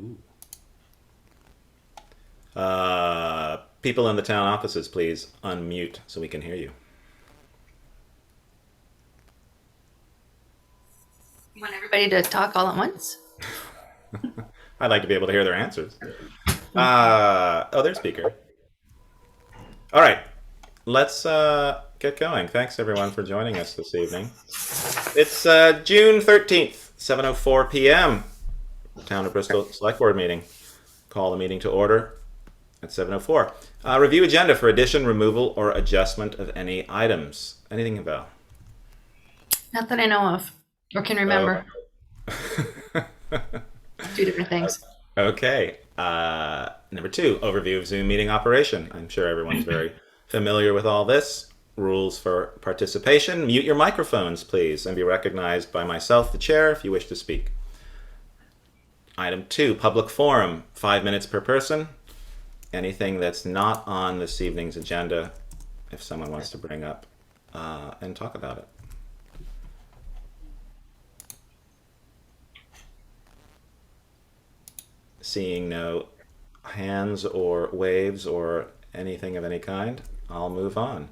Ooh. People in the town offices, please unmute so we can hear you. You want everybody to talk all at once? I'd like to be able to hear their answers. Oh, there's speaker. All right, let's get going. Thanks everyone for joining us this evening. It's June 13th, 7:04 p.m. Town of Bristol Selectboard meeting. Call the meeting to order at 7:04. Review agenda for addition, removal, or adjustment of any items. Anything, Val? Not that I know of or can remember. Two different things. Okay. Number 2, overview of Zoom meeting operation. I'm sure everyone's very familiar with all this. Rules for participation. Mute your microphones, please, and be recognized by myself, the chair, if you wish to speak. Item 2, public forum. 5 minutes per person. Anything that's not on this evening's agenda, if someone wants to bring up and talk about it. Seeing no hands or waves or anything of any kind, I'll move on.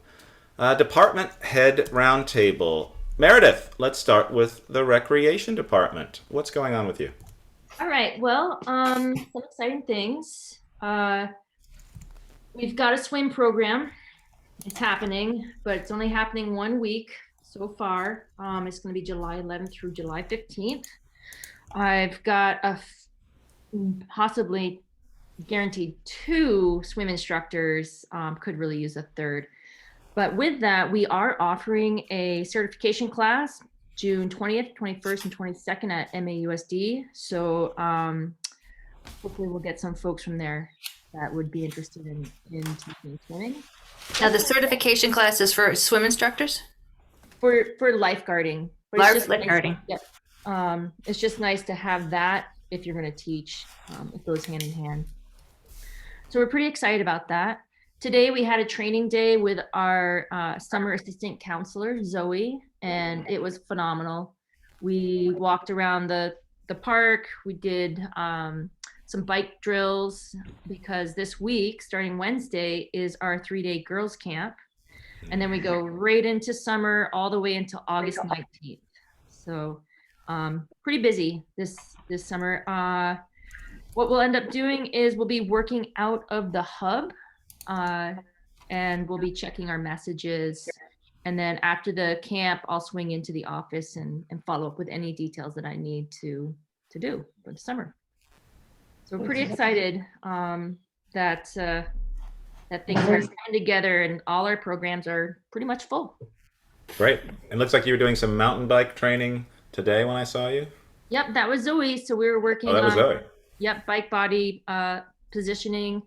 Department head roundtable. Meredith, let's start with the recreation department. What's going on with you? All right, well, some exciting things. We've got a swim program. It's happening, but it's only happening 1 week so far. It's going to be July 11th through July 15th. I've got possibly guaranteed 2 swim instructors, could really use a third. But with that, we are offering a certification class June 20th, 21st, and 22nd at MAUSD. So hopefully we'll get some folks from there that would be interested in teaching swimming. Now the certification class is for swim instructors? For lifeguarding. Lifeguarding. Yep. It's just nice to have that if you're going to teach. It goes hand in hand. So we're pretty excited about that. Today we had a training day with our summer assistant counselor, Zoe, and it was phenomenal. We walked around the park. We did some bike drills because this week, starting Wednesday, is our 3-day girls camp. And then we go right into summer all the way until August 19th. So pretty busy this summer. What we'll end up doing is we'll be working out of the hub and we'll be checking our messages. And then after the camp, I'll swing into the office and follow up with any details that I need to do for the summer. So we're pretty excited that things are coming together and all our programs are pretty much full. Great. It looks like you were doing some mountain bike training today when I saw you. Yep, that was Zoe. So we were working that was on Zoe. Yep, bike body positioning.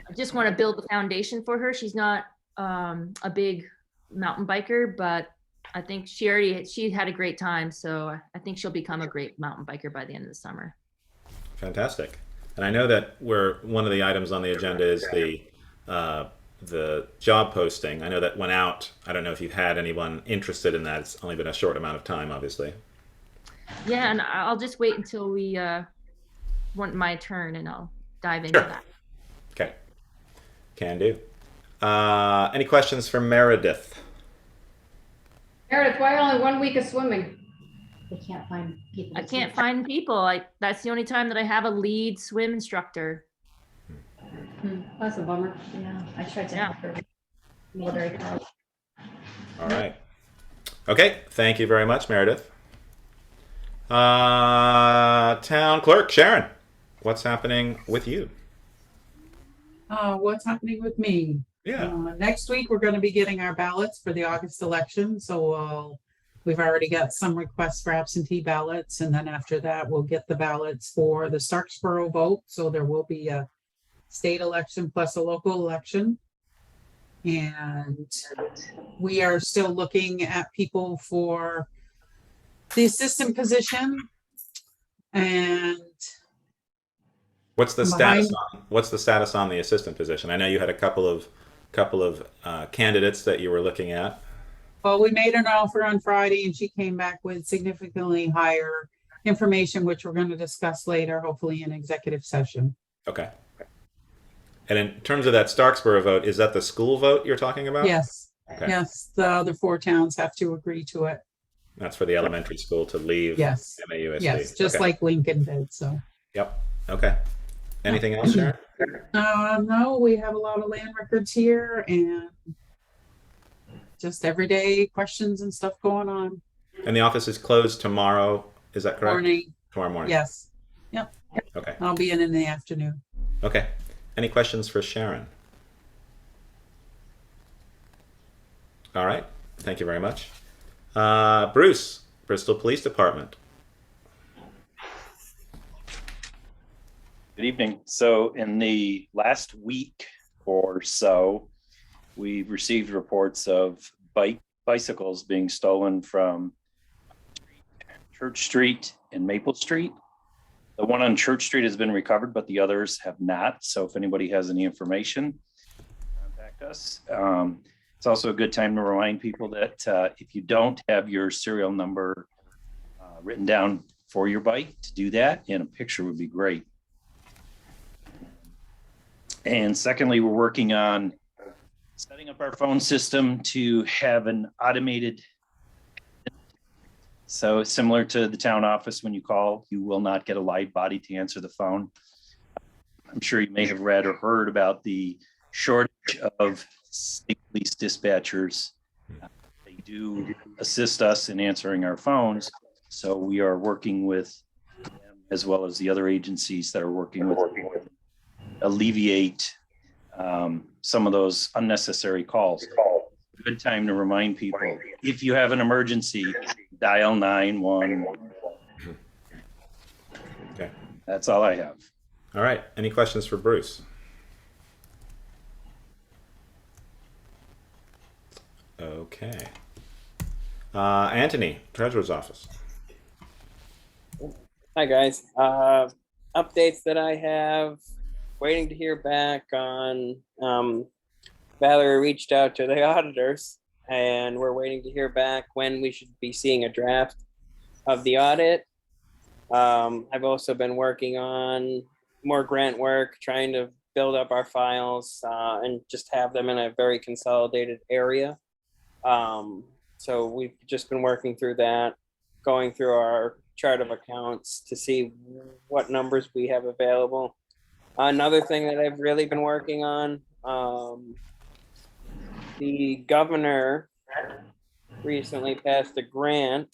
I just want to build the foundation for her. She's not a big mountain biker, but I think she had a great time. So I think she'll become a great mountain biker by the end of the summer. Fantastic. And I know that one of the items on the agenda is the job posting. I know that went out. I don't know if you've had anyone interested in that. It's only been a short amount of time, obviously. Yeah, and I'll just wait until we want my turn and I'll dive into that. Okay. Can do. Any questions for Meredith? Meredith, why only 1 week of swimming? They can't find people. I can't find people. That's the only time that I have a lead swim instructor. That's a bummer. Yeah, I tried to help her. Military college. All right. Okay. Thank you very much, Meredith. Town clerk, Sharon, what's happening with you? What's happening with me? Yeah. Next week, we're going to be getting our ballots for the August election. So we've already got some requests for absentee ballots. And then after that, we'll get the ballots for the Starksboro vote. So there will be a state election plus a local election. And we are still looking at people for the assistant position. And what's the status on the assistant position? I know you had a couple of candidates that you were looking at. Well, we made an offer on Friday and she came back with significantly higher information, which we're going to discuss later, hopefully in executive session. Okay. And in terms of that Starksboro vote, is that the school vote you're talking about? Yes, Okay. yes, the other 4 towns have to agree to it. That's for the elementary school to leave Yes, MAUSD. yes, just Okay. like Lincoln did, so. Yep. Okay. Anything else, Sharon? No, we have a lot of land records here and just everyday questions and stuff going on. And the office is closed tomorrow. Is that correct? Morning, Tomorrow morning. yes. Yep, Okay. I'll be in the afternoon. Okay. Any questions for Sharon? All right. Thank you very much. Bruce, Bristol Police Department. Good evening. So in the last week or so, we've received reports of bicycles being stolen from Church Street and Maple Street. The one on Church Street has been recovered, but the others have not. So if anybody has any information, contact us. It's also a good time to remind people that if you don't have your serial number written down for your bike, to do that, and a picture would be great. And secondly, we're working on setting up our phone system to have an automated. So similar to the town office, when you call, you will not get a live body to answer the phone. I'm sure you may have read or heard about the shortage of state police dispatchers. They do assist us in answering our phones. So we are working with them as well as the other agencies that are working with alleviate some of those unnecessary calls. Good time to remind people, if you have an emergency, dial 911. Okay. That's all I have. All right. Any questions for Bruce? Okay. Anthony, Treasurer's Office. Hi, guys. Updates that I have, waiting to hear back on, Valerie reached out to the auditors and we're waiting to hear back when we should be seeing a draft of the audit. I've also been working on more grant work, trying to build up our files and just have them in a very consolidated area. So we've just been working through that, going through our chart of accounts to see what numbers we have available. Another thing that I've really been working on, the governor recently passed a grant,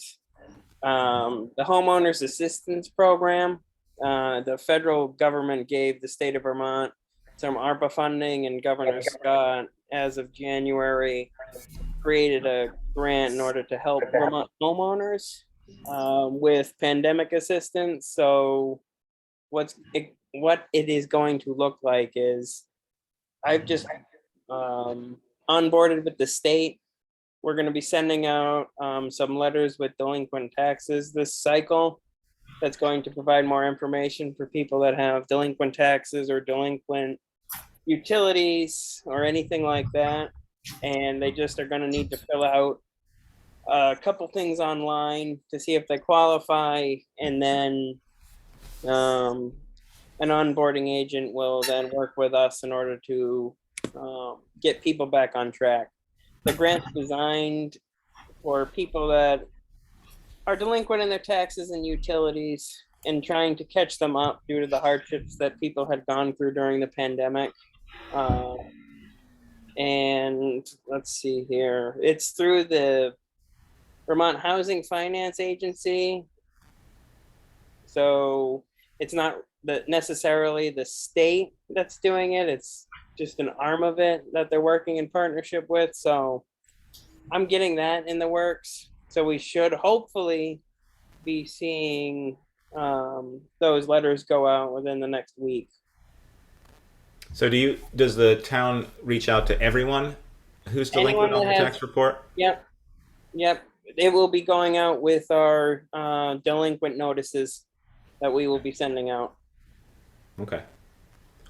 the homeowners assistance program. The federal government gave the state of Vermont some ARPA funding, and Governor Scott, as of January, created a grant in order to help Vermont homeowners with pandemic assistance. So what it is going to look like is I've just onboarded with the state. We're going to be sending out some letters with delinquent taxes this cycle. That's going to provide more information for people that have delinquent taxes or delinquent utilities or anything like that. And they just are going to need to fill out a couple things online to see if they qualify. And then an onboarding agent will then work with us in order to get people back on track. The grant's designed for people that are delinquent in their taxes and utilities and trying to catch them up due to the hardships that people had gone through during the pandemic. And let's see here. It's through the Vermont Housing Finance Agency. So it's not necessarily the state that's doing it. It's just an arm of it that they're working in partnership with. So I'm getting that in the works. So we should hopefully be seeing those letters go out within the next week. So does the town reach out to everyone who's delinquent on the tax report? Yep. It will be going out with our delinquent notices that we will be sending out. Okay.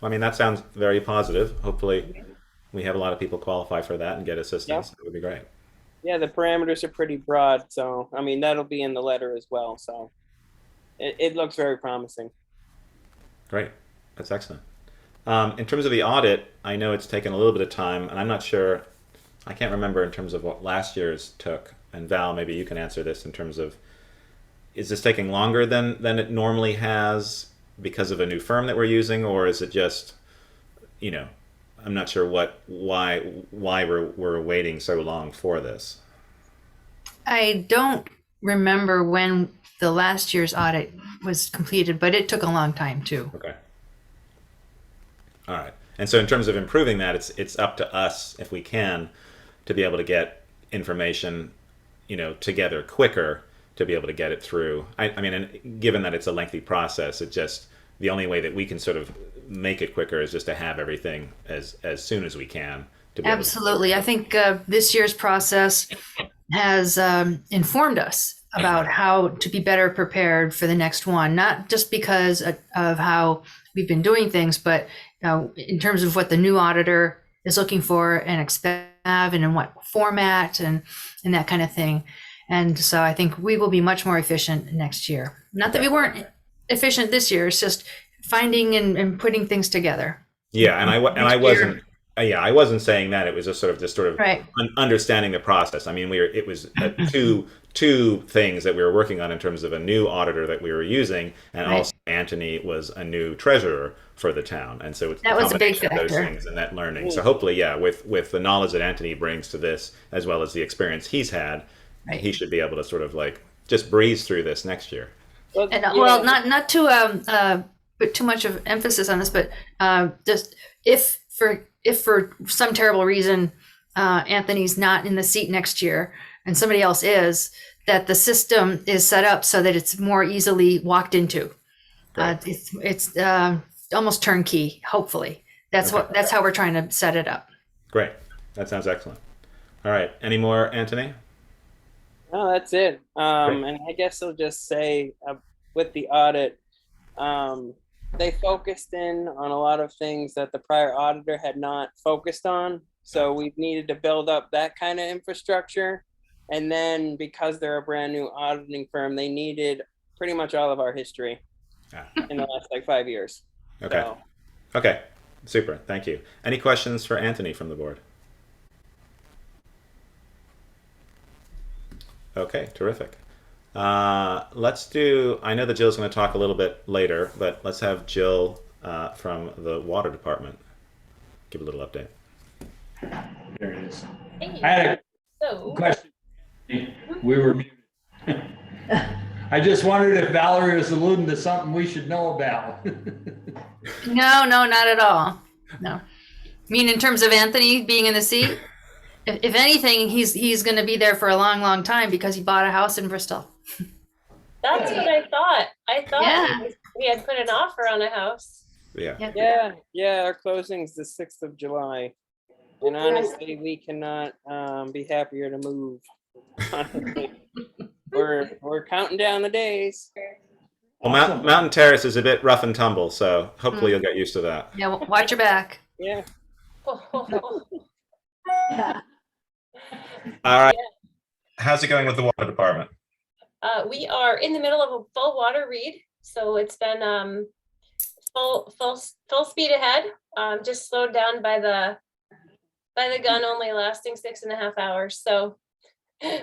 Well, I mean, that sounds very positive. Hopefully we have a lot of people qualify for that and get assistance. Yep. That would be great. Yeah, the parameters are pretty broad. So, I mean, that'll be in the letter as well. So it looks very promising. Great. That's excellent. In terms of the audit, I know it's taken a little bit of time, and I'm not sure, I can't remember in terms of what last year's took. And Val, maybe you can answer this in terms of, is this taking longer than it normally has because of a new firm that we're using, or is it just, I'm not sure why we're waiting so long for this. I don't remember when the last year's audit was completed, but it took a long time too. Okay. All right. And so in terms of improving that, it's up to us, if we can, to be able to get information, together quicker to be able to get it through. I mean, and given that it's a lengthy process, the only way that we can sort of make it quicker is just to have everything as soon as we can. To be Absolutely. I think this year's process has informed us about how to be better prepared for the next one, not just because of how we've been doing things, but in terms of what the new auditor is looking for and expect and in what format and that kind of thing. And so I think we will be much more efficient next year. Not that we weren't efficient this year, it's just finding and putting things together. Yeah, and I wasn't saying that. It was just sort of right. Understanding the process. I mean, it was two things that we were working on in terms of a new auditor that we were using, and right. also Anthony was a new treasurer for the town, and so it's that was a big factor. Those things and that learning. So hopefully, with the knowledge that Anthony brings to this, as well as the experience he's had, right. he should be able to sort of just breeze through this next year. And, well, not to put too much of emphasis on this, but just if for some terrible reason Anthony's not in the seat next year and somebody else is, that the system is set up so that it's more easily walked into. It's almost turnkey. Hopefully, that's how we're trying to set it up. Great, that sounds excellent. All right, any more, Anthony? No, that's it. And I guess I'll just say with the audit, they focused in on a lot of things that the prior auditor had not focused on. So we've needed to build up that kind of infrastructure. And then because they're a brand new auditing firm, they needed pretty much all of our history in the last 5 years. Okay. So. Okay. Super. Thank you. Any questions for Anthony from the board? Okay. Terrific. Let's do, I know that Jill's going to talk a little bit later, but let's have Jill from the water department give a little update. There it is. Hey. I had a question. We were muted. I just wondered if Valerie was alluding to something we should know about. No, not at all. No. I mean, in terms of Anthony being in the seat, if anything, he's going to be there for a long, long time because he bought a house in Bristol. That's what I thought. I thought we had put an offer on a house. Yeah. Our closing's the 6th of July. And honestly, we cannot be happier to move. We're counting down the days. Well, Mountain Terrace is a bit rough and tumble, so hopefully you'll get used to that. Yeah, watch your back. Yeah. All right. How's it going with the water department? We are in the middle of a full water read, so it's been full speed ahead. Just slowed down by the gun, only lasting 6.5 hours. So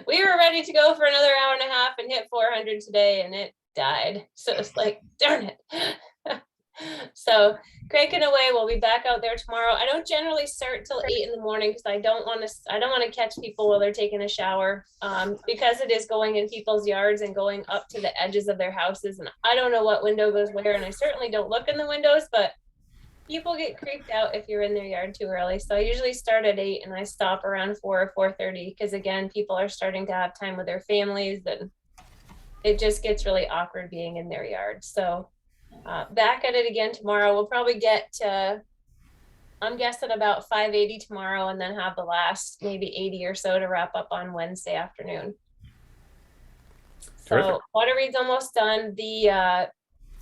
we were ready to go for another hour and a half and hit 400 today, and it died. So it's darn it. So cranking away. We'll be back out there tomorrow. I don't generally start till 8 in the morning because I don't want to catch people while they're taking a shower, because it is going in people's yards and going up to the edges of their houses. And I don't know what window goes where, and I certainly don't look in the windows, but people get creeped out if you're in their yard too early. So I usually start at 8 and I stop around 4 or 4:30 because again, people are starting to have time with their families and it just gets really awkward being in their yard. So back at it again tomorrow. We'll probably get to, I'm guessing about 580 tomorrow, and then have the last maybe 80 or so to wrap up on Wednesday afternoon. Terrific. So water read's almost done. The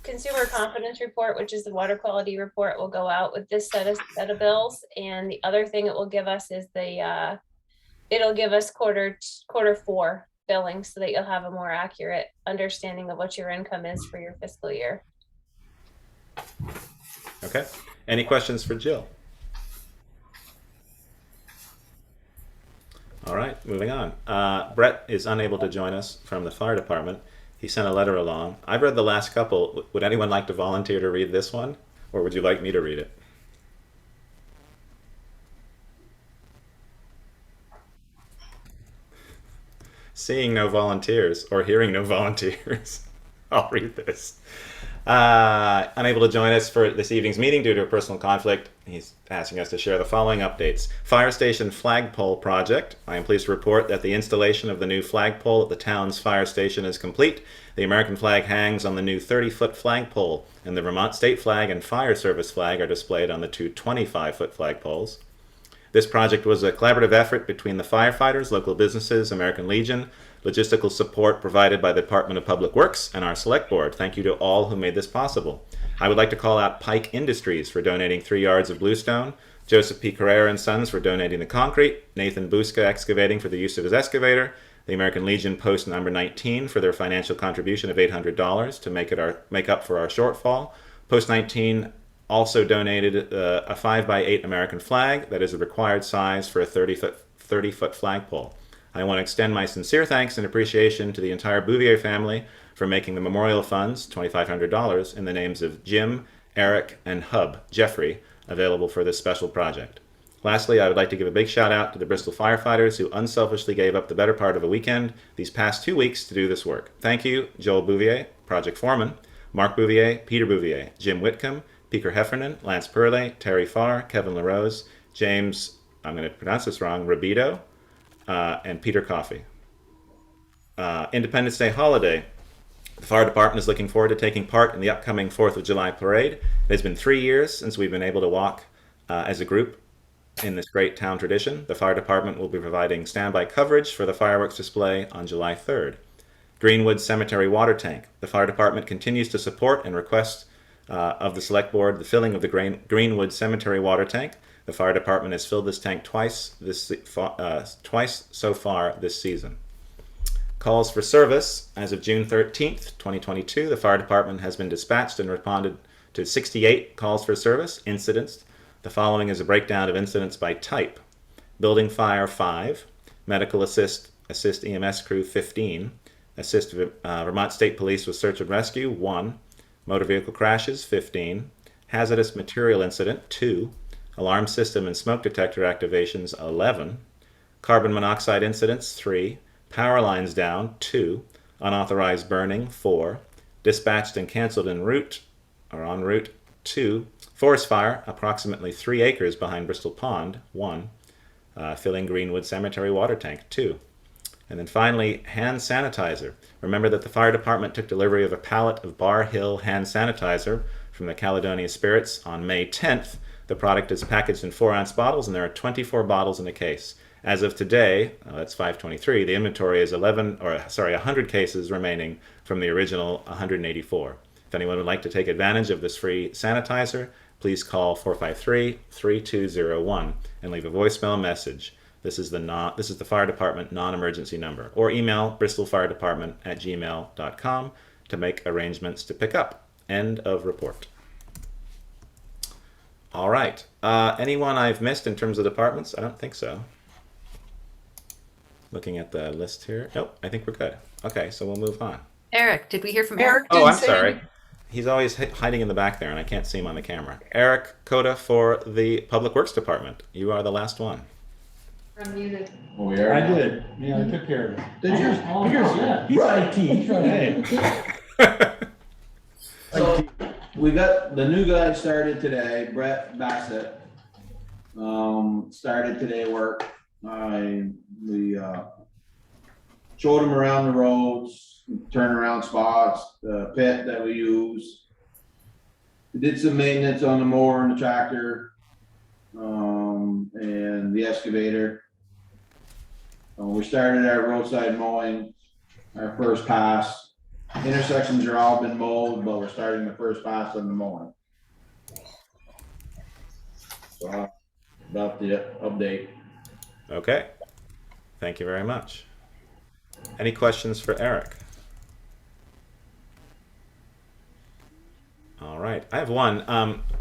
consumer confidence report, which is the water quality report, will go out with this set of bills. And the other thing it will give us is it'll give us quarter 4 billing so that you'll have a more accurate understanding of what your income is for your fiscal year. Okay. Any questions for Jill? All right, moving on. Brett is unable to join us from the fire department. He sent a letter along. I've read the last couple. Would anyone like to volunteer to read this one? Or would you like me to read it? Seeing no volunteers or hearing no volunteers, I'll read this. Unable to join us for this evening's meeting due to a personal conflict. He's asking us to share the following updates. Fire station flagpole project. I am pleased to report that the installation of the new flagpole at the town's fire station is complete. The American flag hangs on the new 30-foot flagpole, and the Vermont state flag and fire service flag are displayed on the two 25-foot flagpoles. This project was a collaborative effort between the firefighters, local businesses, American Legion, logistical support provided by the Department of Public Works, and our select board. Thank you to all who made this possible. I would like to call out Pike Industries for donating 3 yards of bluestone, Joseph P. Carrera and Sons for donating the concrete, Nathan Buska Excavating for the use of his excavator, the American Legion Post number 19 for their financial contribution of $800 to make up for our shortfall. Post 19 also donated a 5x8 American flag that is a required size for a 30-foot flagpole. I want to extend my sincere thanks and appreciation to the entire Bouvier family for making the memorial funds, $2,500, in the names of Jim, Eric, and Hub, Jeffrey, available for this special project. Lastly, I would like to give a big shout out to the Bristol firefighters who unselfishly gave up the better part of a weekend these past 2 weeks to do this work. Thank you, Joel Bouvier, Project Foreman, Mark Bouvier, Peter Bouvier, Jim Whitcomb, Peter Heffernan, Lance Perley, Terry Farr, Kevin LaRose, James, I'm going to pronounce this wrong, Rabito, and Peter Coffey. Independence Day holiday. The fire department is looking forward to taking part in the upcoming 4th of July parade. It has been 3 years since we've been able to walk as a group in this great town tradition. The fire department will be providing standby coverage for the fireworks display on July 3rd. Greenwood Cemetery water tank. The fire department continues to support and request of the select board the filling of the Greenwood Cemetery water tank. The fire department has filled this tank twice so far this season. Calls for service. As of June 13th, 2022, the fire department has been dispatched and responded to 68 calls for service incidents. The following is a breakdown of incidents by type. Building fire 5, medical assist EMS crew 15, assist Vermont State Police with search and rescue 1, motor vehicle crashes 15, hazardous material incident 2, alarm system and smoke detector activations 11, carbon monoxide incidents 3, power lines down 2, unauthorized burning 4, dispatched and canceled en route 2, forest fire approximately 3 acres behind Bristol Pond 1, filling Greenwood Cemetery water tank 2. And then finally, hand sanitizer. Remember that the fire department took delivery of a pallet of Bar Hill hand sanitizer from the Caledonia Spirits on May 10th. The product is packaged in 4-ounce bottles, and there are 24 bottles in a case. As of today, that's 5/23, the inventory is 100 cases remaining from the original 184. If anyone would like to take advantage of this free sanitizer, please call 453-3201 and leave a voicemail message. This is the fire department non-emergency number, or email bristolfiredepartment@gmail.com to make arrangements to pick up. End of report. All right. Anyone I've missed in terms of departments? I don't think so. Looking at the list here. Nope, I think we're good. Okay, so we'll move on. Eric, did we hear from Eric? Oh, I'm sorry. He's always hiding in the back there, and I can't see him on the camera. Eric Coda for the Public Works Department. You are the last one. Unmuted. Oh, yeah. I did. Yeah, I took care of it. Did you? Oh, yeah. He's IT. He's right. So we got the new guy started today, Brett Bassett. Started today work. We showed him around the roads, turnaround spots, the pit that we use. We did some maintenance on the mower and the tractor, and the excavator. We started our roadside mowing, our first pass. Intersections are all been mowed, but we're starting the first pass on the mowing. So about the update. Okay. Thank you very much. Any questions for Eric? All right, I have one.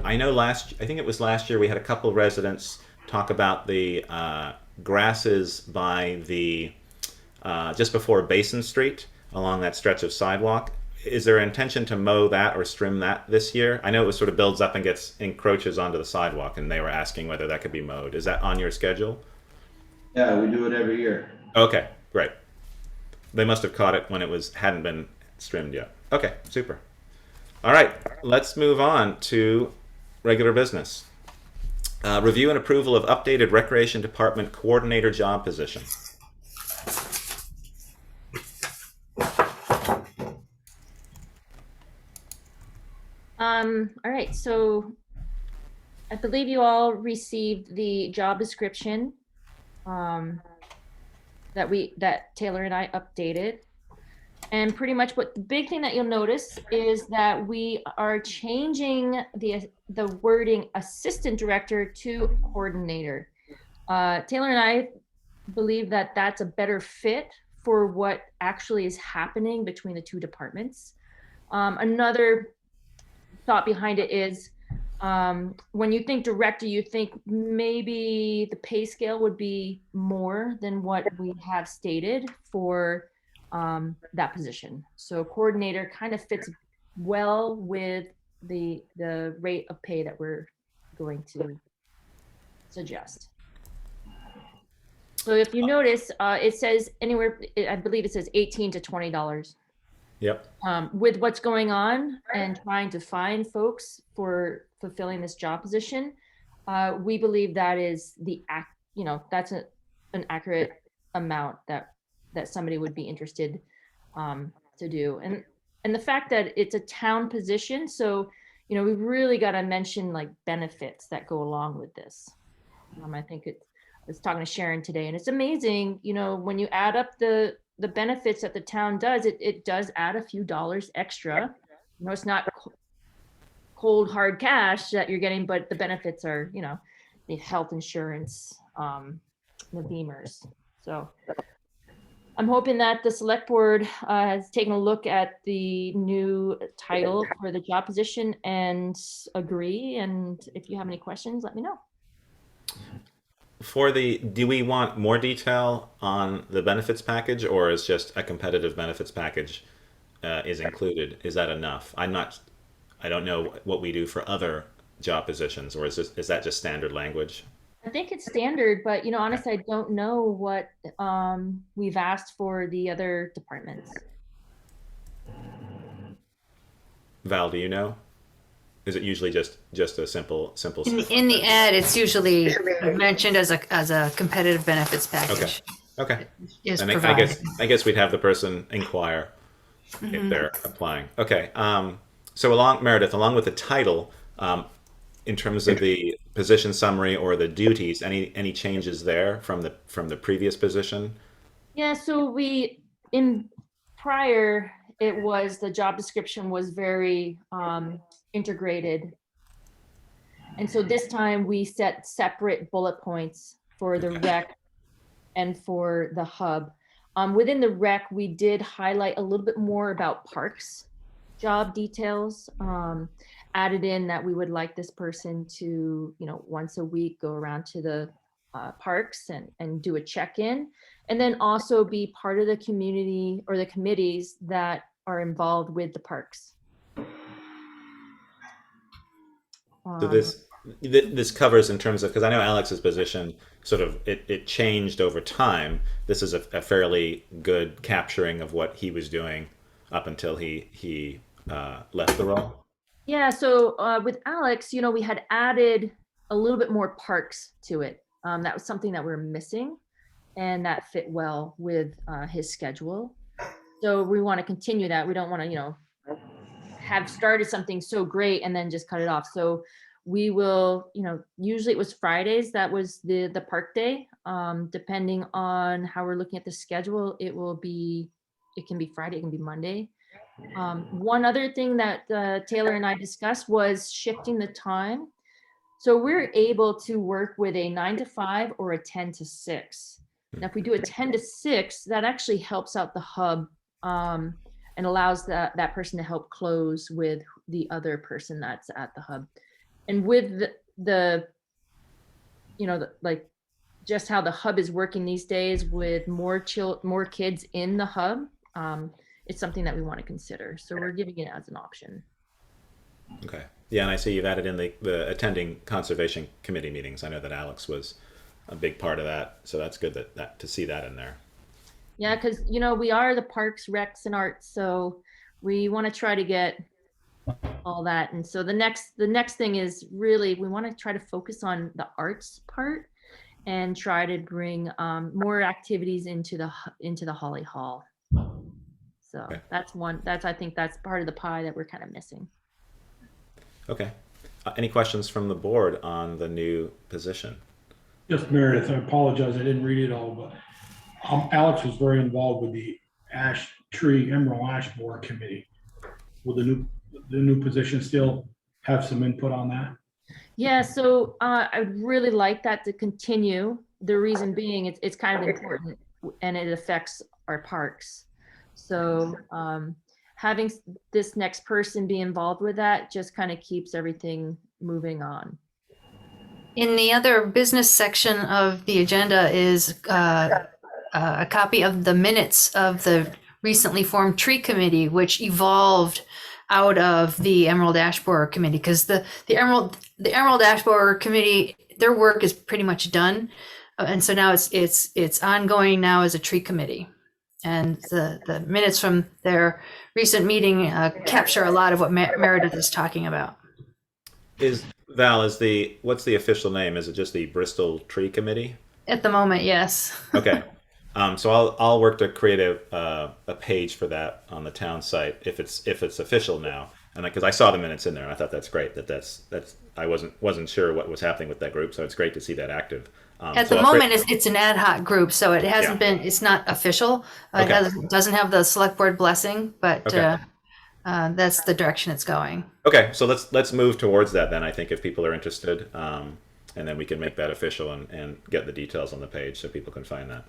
I know I think it was last year, we had a couple residents talk about the grasses by the just before Basin Street along that stretch of sidewalk. Is there intention to mow that or trim that this year? I know it was sort of builds up and encroaches onto the sidewalk, and they were asking whether that could be mowed. Is that on your schedule? Yeah, we do it every year. Okay, great. They must have caught it when it hadn't been trimmed yet. Okay, super. All right, let's move on to regular business. Review and approval of updated Recreation Department coordinator job position. All right, so I believe you all received the job description that Taylor and I updated. And pretty much what the big thing that you'll notice is that we are changing the wording assistant director to coordinator. Taylor and I believe that that's a better fit for what actually is happening between the two departments. Another thought behind it is when you think director, you think maybe the pay scale would be more than what we have stated for that position. So coordinator kind of fits well with the rate of pay that we're going to suggest. So if you notice, it says anywhere, I believe it says $18 to $20. Yep. With what's going on and trying to find folks for fulfilling this job position, we believe that is that's an accurate amount that somebody would be interested to do. And the fact that it's a town position, so we've really got to mention like benefits that go along with this. I think I was talking to Sharon today, and it's amazing, when you add up the benefits that the town does, it does add a few dollars extra. It's not cold hard cash that you're getting, but the benefits are, the health insurance, the beamers. So I'm hoping that the select board has taken a look at the new title for the job position and agree. And if you have any questions, let me know. Do we want more detail on the benefits package, or is just a competitive benefits package is included? Is that enough? I don't know what we do for other job positions, or is that just standard language? I think it's standard, but honestly, I don't know what we've asked for the other departments. Val, do you know? Is it usually just a simple? In the ad, it's usually mentioned as a competitive benefits package. Okay. Is And provided. I guess we'd have the person inquire if they're applying. Okay. So Meredith, along with the title, in terms of the position summary or the duties, any changes there from the previous position? Yeah. So in prior, the job description was very integrated. And so this time we set separate bullet points for the rec and for the hub. Within the rec, we did highlight a little bit more about parks job details, added in that we would like this person to, once a week go around to the parks and do a check-in, and then also be part of the community or the committees that are involved with the parks. So this covers in terms of, because I know Alex's position sort of it changed over time. This is a fairly good capturing of what he was doing up until he left the role. Yeah. So with Alex, we had added a little bit more parks to it. That was something that we were missing, and that fit well with his schedule. So we want to continue that. We don't want to, have started something so great and then just cut it off. So we will, usually it was Fridays. That was the park day. Depending on how we're looking at the schedule, it can be Friday, it can be Monday. One other thing that Taylor and I discussed was shifting the time. So we're able to work with a 9 to 5 or a 10 to 6. Now, if we do a 10 to 6, that actually helps out the hub and allows that person to help close with the other person that's at the hub. And with like just how the hub is working these days with more kids in the hub, it's something that we want to consider. So we're giving it as an option. Okay. Yeah, and I see you've added in the attending conservation committee meetings. I know that Alex was a big part of that, so that's good that to see that in there. Yeah, because we are the Parks, Recs, and Arts, so we want to try to get all that. And so the next thing is really we want to try to focus on the arts part and try to bring more activities into the Holly Hall. So Okay. I think that's part of the pie that we're kind of missing. Okay. Any questions from the board on the new position? Just Meredith, I apologize, I didn't read it all, but Alex was very involved with the Emerald Ash Board Committee. Will the new position still have some input on that? Yeah, so I'd really like that to continue. The reason being it's kind of important and it affects our parks. So having this next person be involved with that just kind of keeps everything moving on. In the other business section of the agenda is a copy of the minutes of the recently formed tree committee, which evolved out of the Emerald Ash Borer Committee, because the Emerald Ash Borer Committee, their work is pretty much done, and so now it's ongoing now as a tree committee, and the minutes from their recent meeting capture a lot of what Meredith is talking about. What's the official name? Is it just the Bristol Tree Committee? At the moment, yes. Okay. So I'll work to create a page for that on the town site if it's official now, and because I saw the minutes in there, and I thought that's great. That's I wasn't sure what was happening with that group, so it's great to see that active. At the moment, it's an ad hoc group, so it hasn't been. It's not official. Okay. It doesn't have the select board blessing, but Okay. That's the direction it's going. Okay, so let's move towards that then. I think if people are interested, and then we can make that official and get the details on the page so people can find that.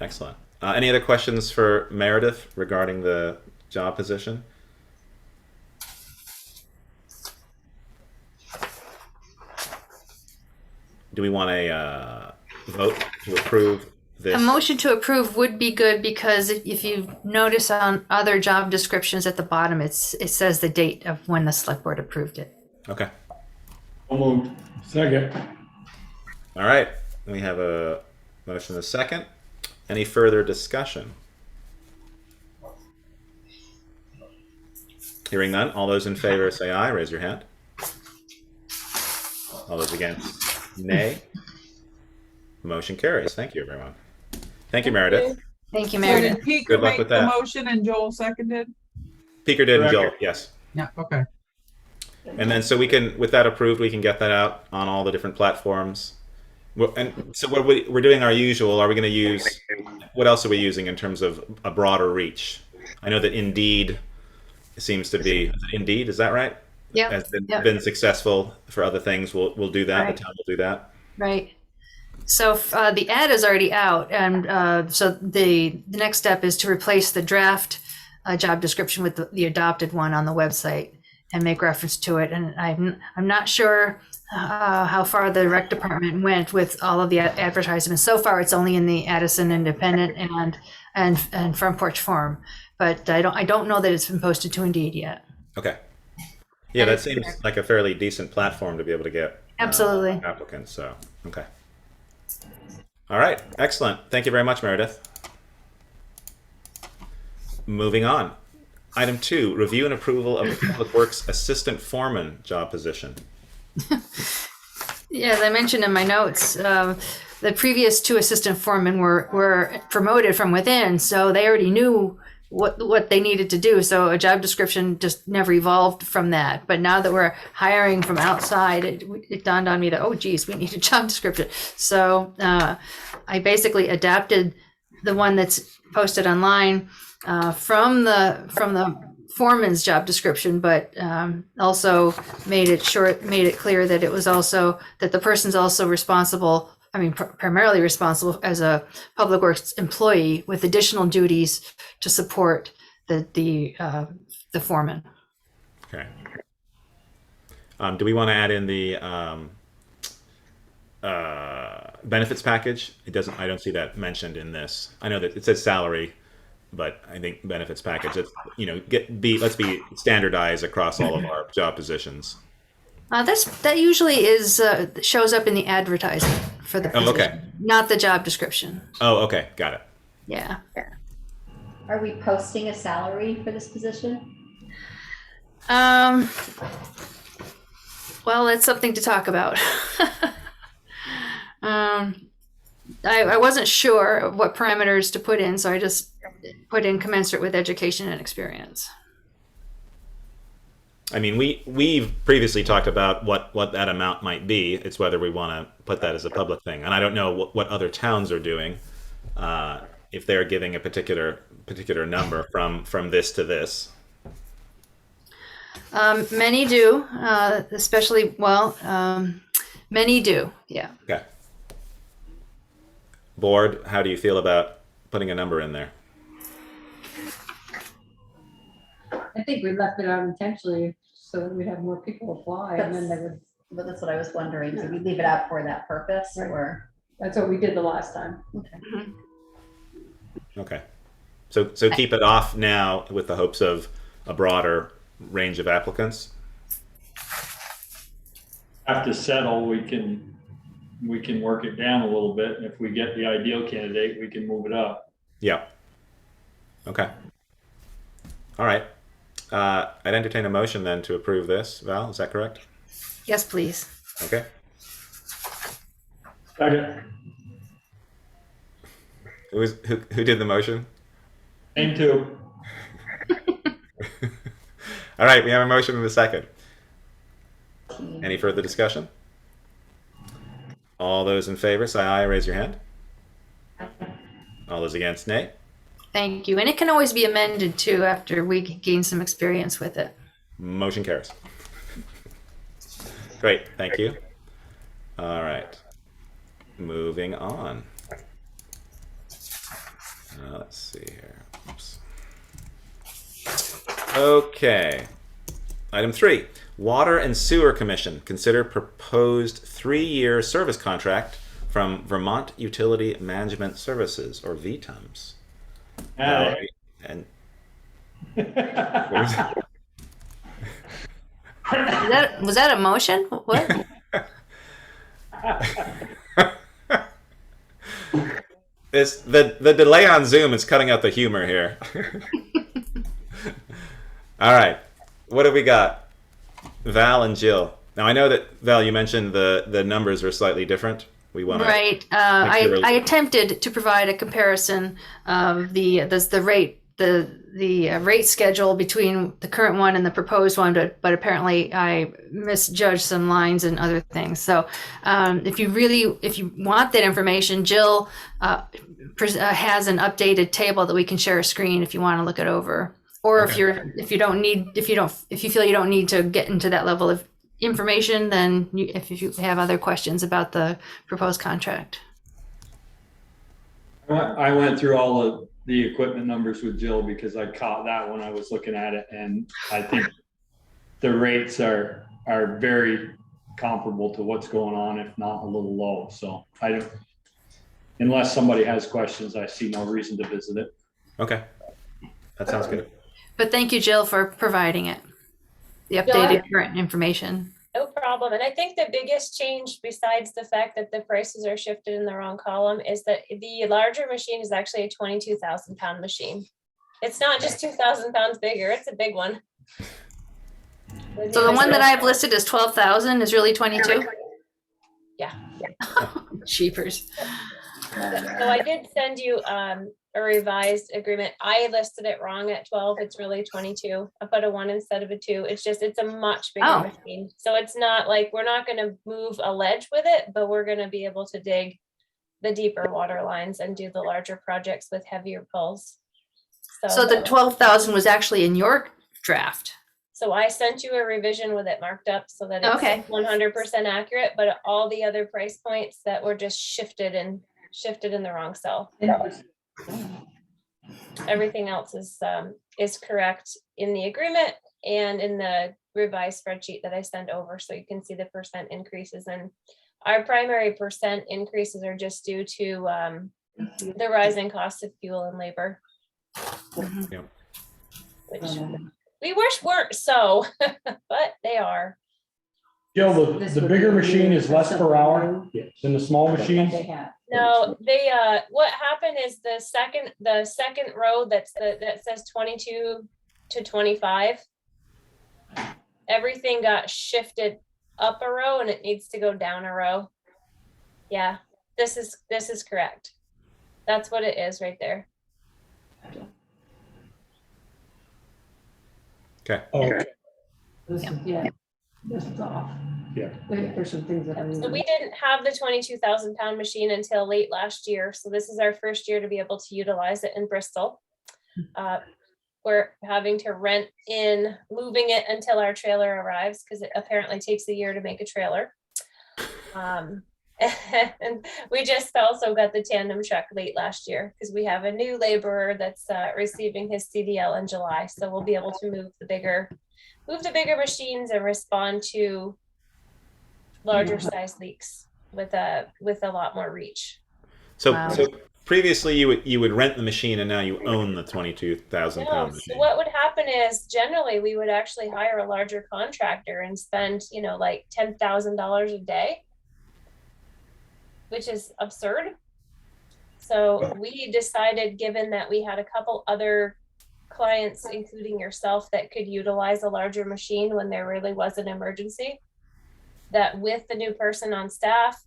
Excellent. Any other questions for Meredith regarding the job position? Do we want a vote to approve this? A motion to approve would be good, because if you notice on other job descriptions at the bottom, it says the date of when the select board approved it. Okay. Second. All right. We have a motion and a second. Any further discussion? Hearing none. All those in favor say aye. Raise your hand. All those against, nay. Motion carries. Thank you, everyone. Thank you, Meredith. Thank you, So Meredith. did Peter Good luck make with the that. motion and Joel seconded? Peter did, and Joel, Correct. yes. Yeah, okay. And then so we can, with that approved, we can get that out on all the different platforms. Well, and so we're doing our usual. Are we going to use, what else are we using in terms of a broader reach? I know that Indeed seems to be, Indeed, is that right? Yeah. Has been successful for other things. We'll do that. Right. The town will do that. Right. So the ad is already out, and so the next step is to replace the draft job description with the adopted one on the website and make reference to it. And I'm not sure how far the rec department went with all of the advertisements. So far, it's only in the Addison Independent and Front Porch Forum, but I don't know that it's been posted to Indeed yet. Okay. Yeah, that seems like a fairly decent platform to be able to get Absolutely. applicants. So, okay. All right. Excellent. Thank you very much, Meredith. Moving on. Item 2, review and approval of the Public Works Assistant Foreman job position. Yeah, as I mentioned in my notes, the previous 2 assistant foremen were promoted from within, so they already knew what they needed to do. So a job description just never evolved from that. But now that we're hiring from outside, it dawned on me that, oh, geez, we need a job description. So I basically adapted the one that's posted online from the foreman's job description, but also made it clear that it was also that the person's also responsible primarily responsible as a Public Works employee with additional duties to support the foreman. Okay. Do we want to add in the benefits package? It doesn't. I don't see that mentioned in this. I know that it says salary, but I think benefits package. It's, let's be standardized across all of our job positions. That usually is shows up in the advertising for the position, okay. not the job description. Oh, okay, got it. Yeah. Are we posting a salary for this position? Well, that's something to talk about. I wasn't sure of what parameters to put in, so I just put in commensurate with education and experience. I mean, we've previously talked about what that amount might be. It's whether we want to put that as a public thing, and I don't know what other towns are doing. If they're giving a particular number from this to this. Many do, especially many do. Yeah. Okay. Board, how do you feel about putting a number in there? I think we left it out intentionally so that we'd have more people apply and then they would, But that's what I was wondering. Did we leave it out for that purpose Right. or? that's what we did the last time. Okay. Okay. So keep it off now with the hopes of a broader range of applicants. Have to settle, we can work it down a little bit. And if we get the ideal candidate, we can move it up. Yeah. Okay. All right. I'd entertain a motion then to approve this. Val, is that correct? Yes, please. Okay. Second. Who did the motion? Same two. All right, we have a motion and a second. Any further discussion? All those in favor say aye, raise your hand. All those against, nay. Thank you. And it can always be amended too after we gain some experience with it. Motion carries. Great, thank you. All right, moving on. Let's see here. Oops. Okay. Item 3, Water and Sewer Commission. Consider proposed 3-year service contract from Vermont Utility Management Services, or VTUMS. And Was that a motion? What? the delay on Zoom is cutting out the humor here. All right, what do we got? Val and Jill. Now I know that Val, you mentioned the numbers are slightly different. We want to Right. I attempted to provide a comparison of the rate schedule between the current one and the proposed one, but apparently I misjudged some lines and other things. So if you want that information, Jill has an updated table that we can share a screen if you want to look it over. Or Okay. if you feel you don't need to get into that level of information, then if you have other questions about the proposed contract. I went through all of the equipment numbers with Jill because I caught that when I was looking at it, and I think the rates are very comparable to what's going on, if not a little low. So unless somebody has questions, I see no reason to visit it. Okay, that sounds good. But thank you, Jill, for providing it. The updated current information. No problem. And I think the biggest change, besides the fact that the prices are shifted in the wrong column, is that the larger machine is actually a 22,000 pound machine. It's not just 2,000 pounds bigger, it's a big one. So the one that I've listed as 12,000 is really 22? Yeah. Cheapers. So I did send you a revised agreement. I listed it wrong at 12. It's really 22. I put a 1 instead of a 2. It's a much bigger machine. So it's not like we're not going to move a ledge with it, but we're going to be able to dig the deeper water lines and do the larger projects with heavier pulls. So the 12,000 was actually in your draft. So I sent you a revision with it marked up so that Okay. it's 100% accurate, but all the other price points that were just shifted in the wrong cell. Everything else is correct in the agreement and in the revised spreadsheet that I sent over, so you can see the percent increases. And our primary percent increases are just due to the rising cost of fuel and labor, Yeah. which we wish weren't so, but they are. Jill, the bigger machine is less per hour than the small machines? No, they what happened is the second row that says 22 to 25, everything got shifted up a row and it needs to go down a row. Yeah, this is correct. That's what it is right there. Okay. Okay. Yeah, this is off. Yeah. There's some things that I So we didn't have the 22,000 pound machine until late last year. So this is our first year to be able to utilize it in Bristol. We're having to rent in, moving it until our trailer arrives because it apparently takes a year to make a trailer. And we just also got the tandem truck late last year because we have a new laborer that's receiving his CDL in July. So we'll be able to move the bigger machines and respond to larger size leaks with a lot more reach. So, Wow. so previously you would rent the machine, and now you own the 22,000 No, pound so machine. what would happen is generally we would actually hire a larger contractor and spend, like $10,000 a day, which is absurd. So we decided, given that we had a couple other clients, including yourself, that could utilize a larger machine when there really was an emergency, that with the new person on staff,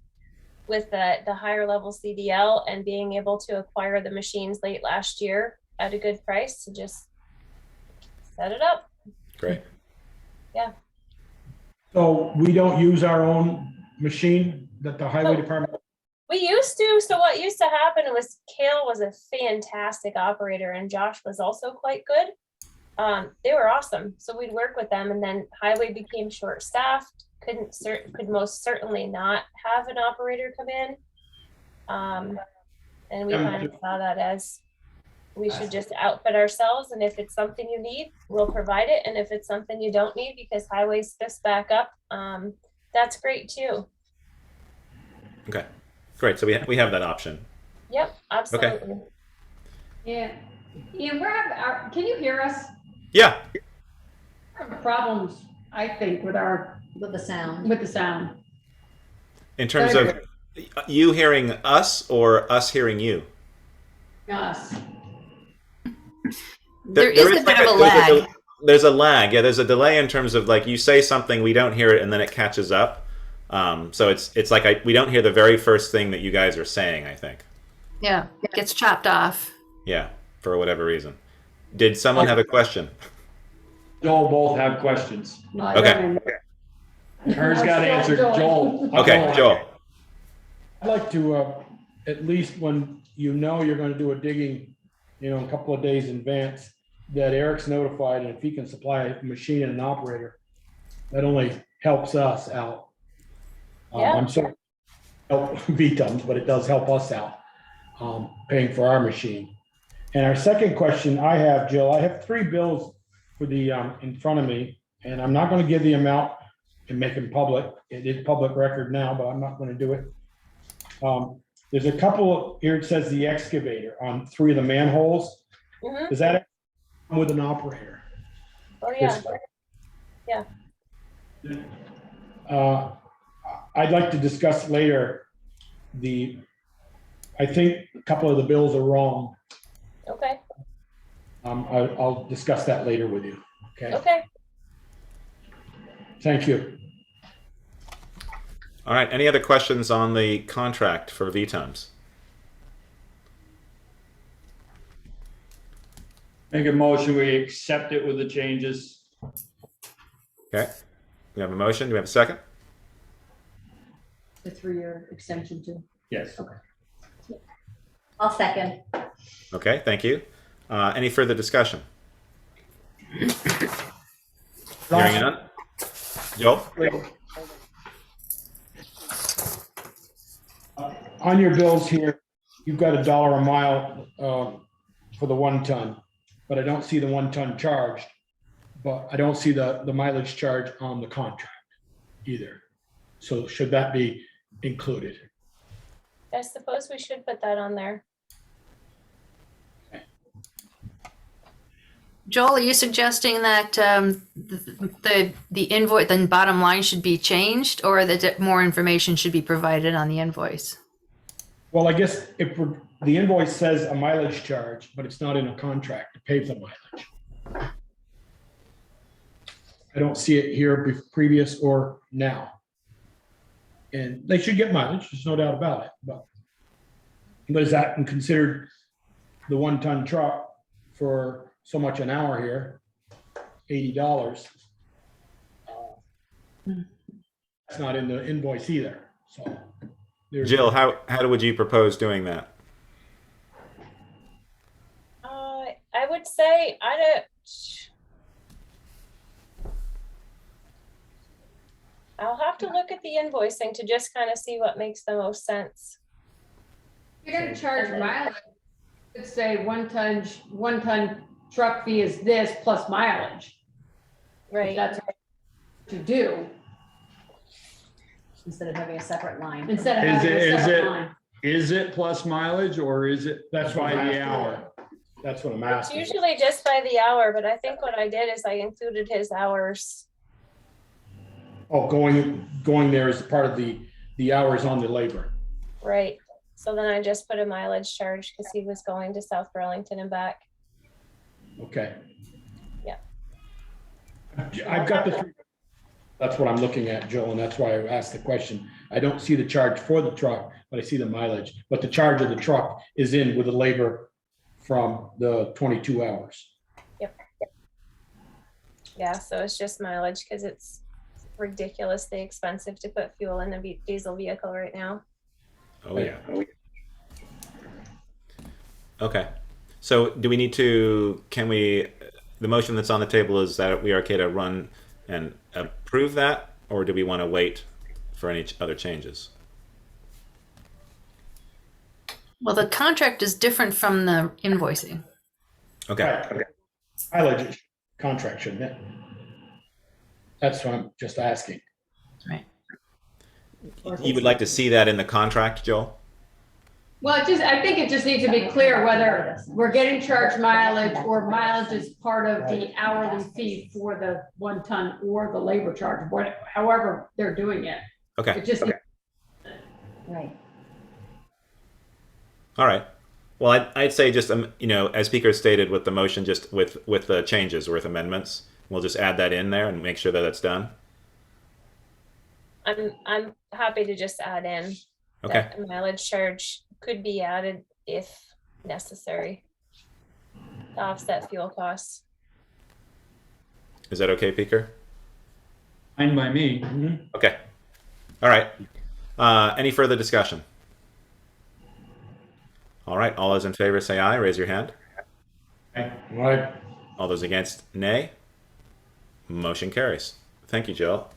with the higher level CDL and being able to acquire the machines late last year at a good price, to just set it up. Great. Yeah. So we don't use our own machine that the highway No. department? We used to. So what used to happen was Kale was a fantastic operator and Josh was also quite good. They were awesome. So we'd work with them, and then highway became short staffed. Could most certainly not have an operator come in. And we kind of saw that as we should just outfit ourselves. And if it's something you need, we'll provide it. And if it's something you don't need because highways spiffs back up, that's great too. Okay. Great. So we have that option. Yep, absolutely. Yeah. Ian, can you hear us? Yeah. We have problems, I think, with With the sound. the sound. In terms of you hearing us or us hearing you? Us. There is a bit of a lag. There's a lag. Yeah, there's a delay in terms of, like, you say something, we don't hear it, and then it catches up. So it's like we don't hear the very first thing that you guys are saying, I think. Yeah, it gets chopped off. Yeah, for whatever reason. Did someone have a question? Joel both have questions. Okay. Hers got answered. Joel. Okay, Joel. I'd like to, at least when you're going to do a digging, a couple of days in advance, that Eric's notified, and if he can supply a machine and an operator, that only helps us out. Yeah. I'm sorry, help VTUMS, but it does help us out, paying for our machine. And our second question I have, Jill, I have 3 bills for the, in front of me, and I'm not going to give the amount and make them public. It is public record now, but I'm not going to do it. There's a couple here. It says the excavator on 3 of the manholes. Mhm. Does that come with an operator? Oh yeah. I'd like to discuss later I think a couple of the bills are wrong. Okay. I'll discuss that later with you. Okay. Okay. Thank you. All right. Any other questions on the contract for VTUMS? Make a motion, we accept it with the changes. Okay. We have a motion. Do we have a second? The 3-year extension too. Yes. I'll second. Okay. Thank you. Any further discussion? Hearing none. Joel? On your bills here, you've got $1 a mile for the 1 ton, but I don't see the 1 ton charged. But I don't see the mileage charge on the contract either. So should that be included? I suppose we should put that on there. Joel, are you suggesting that the invoice, the bottom line should be changed, or that more information should be provided on the invoice? Well, I guess the invoice says a mileage charge, but it's not in a contract to pay for the mileage. I don't see it here previous or now. And they should get mileage, there's no doubt about it, but is that considered the 1 ton truck for so much an hour here, $80? It's not in the invoice either, so. Jill, how would you propose doing that? I would say I'll have to look at the invoicing to just kind of see what makes the most sense. You're gonna charge mileage. Let's say 1 ton truck fee is this plus mileage. If Right. that's what you do, Instead of having a separate line. instead of Is having it- a is separate it- line. Is it plus mileage or is it That's what by I'm the asking. hour? That's what I'm It's asking. usually just by the hour, but I think what I did is I included his hours. Oh, going there is part of the hours on the labor. Right. So then I just put a mileage charge because he was going to South Burlington and back. Okay. Yeah. I've got that's what I'm looking at, Joe, and that's why I asked the question. I don't see the charge for the truck, but I see the mileage. But the charge of the truck is in with the labor from the 22 hours. Yeah, so it's just mileage because it's ridiculously expensive to put fuel in a diesel vehicle right now. Oh, yeah. Okay. So do we need to, the motion that's on the table is that we are okay to run and approve that, or do we want to wait for any other changes? Well, the contract is different from the invoicing. Okay. Right. Mileage contract, shouldn't it? That's what I'm just asking. Right. You would like to see that in the contract, Joel? Well, I think it just needs to be clear whether we're getting charged mileage or mileage is part of the hourly fee for the 1 ton or the labor charge, however they're doing it. Okay. It just, Right. All right. Well, I'd say just, as Speaker stated with the motion, just with the changes, with amendments, we'll just add that in there and make sure that that's done. I'm happy to just add in Okay. that a mileage charge could be added if necessary to offset fuel costs. Is that okay, Speaker? Fine by me. Okay. All right. Any further discussion? All right. All those in favor say aye. Raise your hand. Right. All those against, nay. Motion carries. Thank you, Jill.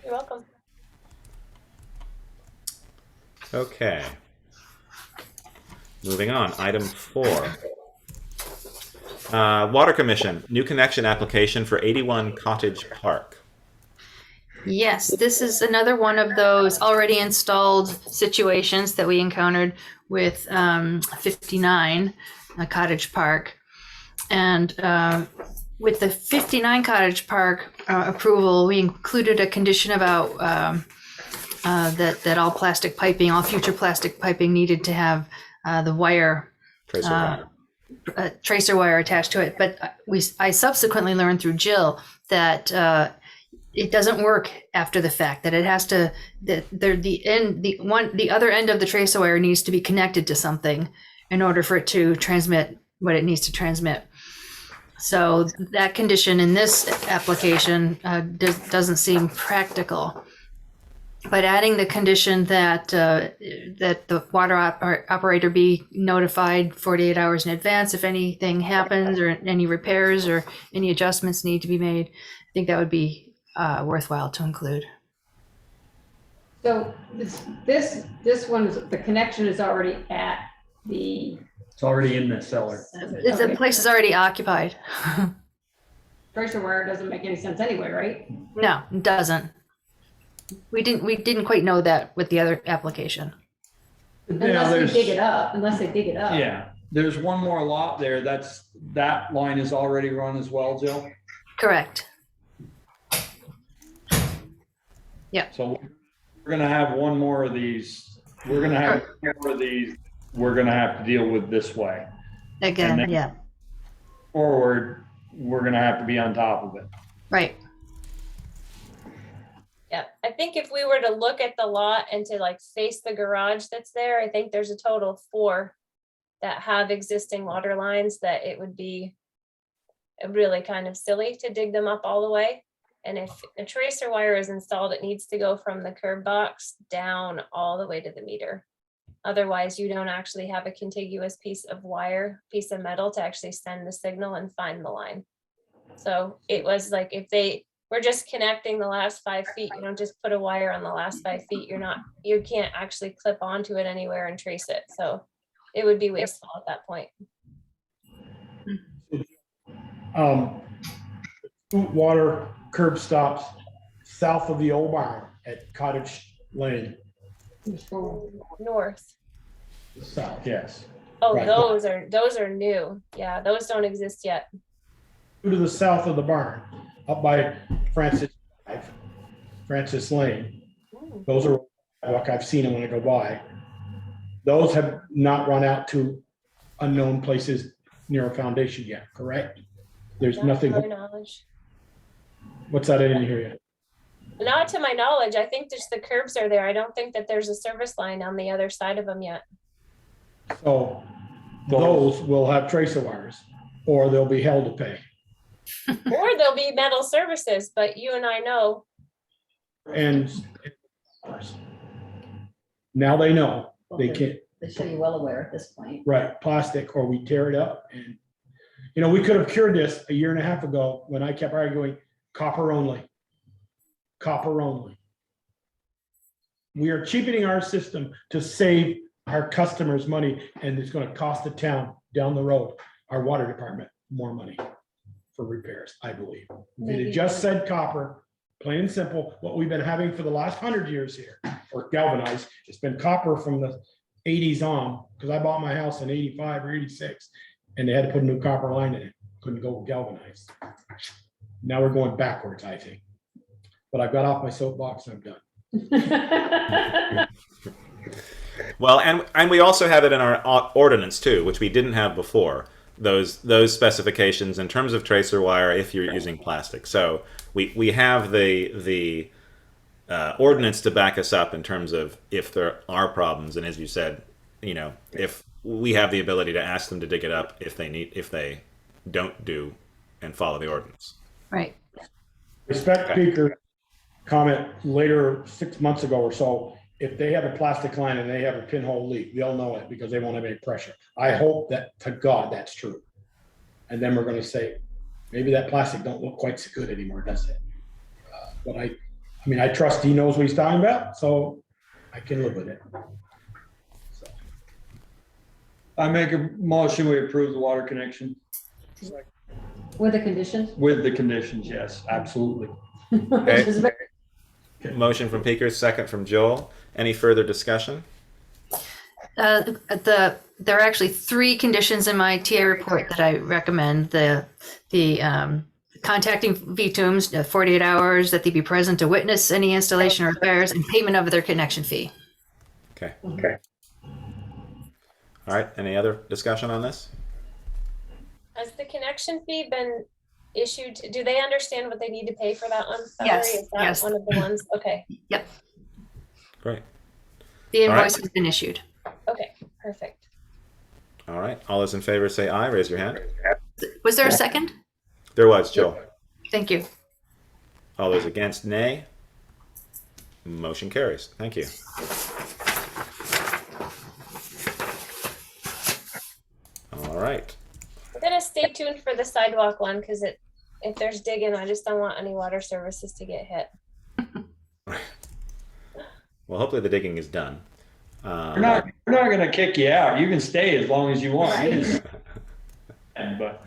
You're welcome. Okay. Moving on. Item 4. Water Commission, new connection application for 81 Cottage Park. Yes, this is another one of those already installed situations that we encountered with 59 Cottage Park. And with the 59 Cottage Park approval, we included a condition about that all plastic piping, all future plastic piping needed to have the wire, Tracer wire. tracer wire attached to it. But I subsequently learned through Jill that it doesn't work after the fact, that it has to, the other end of the tracer wire needs to be connected to something in order for it to transmit what it needs to transmit. So that condition in this application doesn't seem practical. But adding the condition that that the water operator be notified 48 hours in advance if anything happens or any repairs or any adjustments need to be made, think that would be worthwhile to include. So this one's, the connection is already at the It's already in the cellar. The place is already occupied. tracer wire. Doesn't make any sense anyway, right? No, it doesn't. We didn't quite know that with the other application. Unless they dig it up, Yeah, there's one more lot there. That line is already run as well, Jill. Correct. So we're gonna have one more of these. We're gonna have more of these. We're gonna have to deal with this way. Again, And then- yeah, Forward, we're gonna have to be on top of it. right. Yeah, I think if we were to look at the lot and to like face the garage that's there, I think there's a total of 4 that have existing water lines, that it would be really kind of silly to dig them up all the way. And if a tracer wire is installed, it needs to go from the curb box down all the way to the meter. Otherwise, you don't actually have a contiguous piece of metal to actually send the signal and find the line. So it was like, if they were just connecting the last 5 feet, you don't just put a wire on the last 5 feet, you can't actually clip onto it anywhere and trace it. So it would be wasteful at that point. Water curb stops south of the old barn at Cottage Lane, North. south. Yes. Oh, Right. those are new. Yeah, those don't exist yet. To the south of the barn, up by Francis Lane. Those are, like, I've seen them when I go by. Those have not run out to unknown places near a foundation yet, correct? There's Not nothing, to my knowledge. what's that, I didn't hear you. Not to my knowledge. I think just the curbs are there. I don't think that there's a service line on the other side of them yet. So those will have tracer wires, or they'll be held to pay. Or there'll be metal services, but you and I know. And now they know, they can't, They should be well aware at this point. right, plastic, or we tear it up. And, we could have cured this a year and a half ago when I kept arguing copper only. Copper only. We are cheapening our system to save our customers money, and it's going to cost the town down the road, our water department, more money for repairs, I believe. If it had just said copper, plain and simple, what we've been having for the last 100 years here, or galvanized, it's been copper from the 80s on, because I bought my house in 85 or 86, and they had to put a new copper line in it. Couldn't go galvanized. Now we're going backwards, I think. But I got off my soapbox and I'm done. Well, and we also have it in our ordinance too, which we didn't have before. Those specifications in terms of tracer wire if you're using plastic. So we have the ordinance to back us up in terms of if there are problems, and as you said, if we have the ability to ask them to dig it up if they don't do and follow the ordinance. Right. Respect Peaker's comment later 6 months ago or so. If they have a plastic line and they have a pinhole leak, they'll know it because they won't have any pressure. I hope that, to God, that's true. And then we're going to say, maybe that plastic don't look quite so good anymore, does it? But I trust he knows what he's talking about, so I can live with it. So, I make a motion, we approve the water connection With the conditions? with the conditions. Yes, absolutely. Which is very- Motion from Peakers, second from Joel. Any further discussion? There are actually 3 conditions in my TA report that I recommend. The contacting VTUMS 48 hours, that they be present to witness any installation or repairs, and payment of their connection fee. Okay. All right. Any other discussion on this? Has the connection fee been issued? Do they understand what they need to pay for that one? Yes, Is that yes. one of the ones? Okay. Yep. Great. The All right. invoice has been issued. Okay. Perfect. All right. All those in favor say aye. Raise your hand. Was there a second? There was, Joel. Thank you. All those against, nay. Motion carries. Thank you. All right. I'm gonna stay tuned for the sidewalk one because if there's digging, I just don't want any water services to get hit. Well, hopefully the digging is done. We're not gonna kick you out. You can stay as long as you want. You can stay, but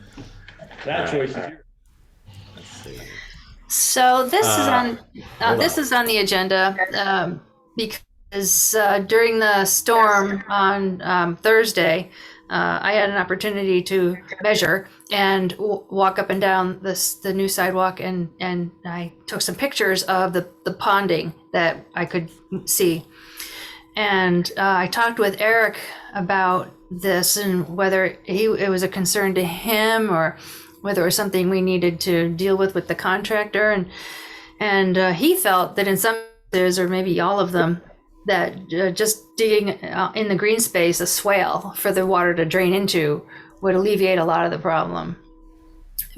that choice is yours. Let's see. So this is on hold this on. is on the agenda because during the storm on Thursday, I had an opportunity to measure and walk up and down the new sidewalk, and I took some pictures of the ponding that I could see. And I talked with Eric about this and whether it was a concern to him or whether it was something we needed to deal with the contractor. And he felt that in some cases, or maybe all of them, that just digging in the green space a swale for the water to drain into would alleviate a lot of the problem.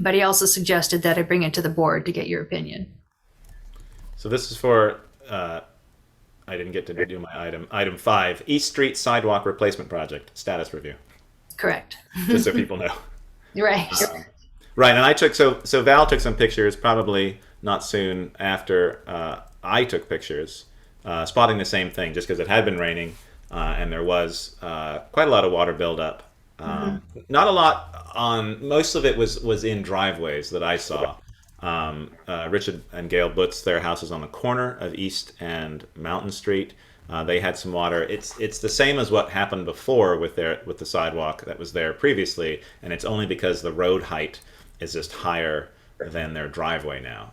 But he also suggested that I bring it to the board to get your opinion. So this is for, I didn't get to do my item 5, East Street Sidewalk Replacement Project, status review, Correct. just so people know. Right. Right, and I took, so Val took some pictures probably not soon after I took pictures, spotting the same thing, just because it had been raining and there was quite a lot of water buildup. Not a lot on, most of it was in driveways that I saw. Richard and Gail Butz, their house is on the corner of East and Mountain Street. They had some water. It's the same as what happened before with the sidewalk that was there previously, and it's only because the road height is just higher than their driveway now.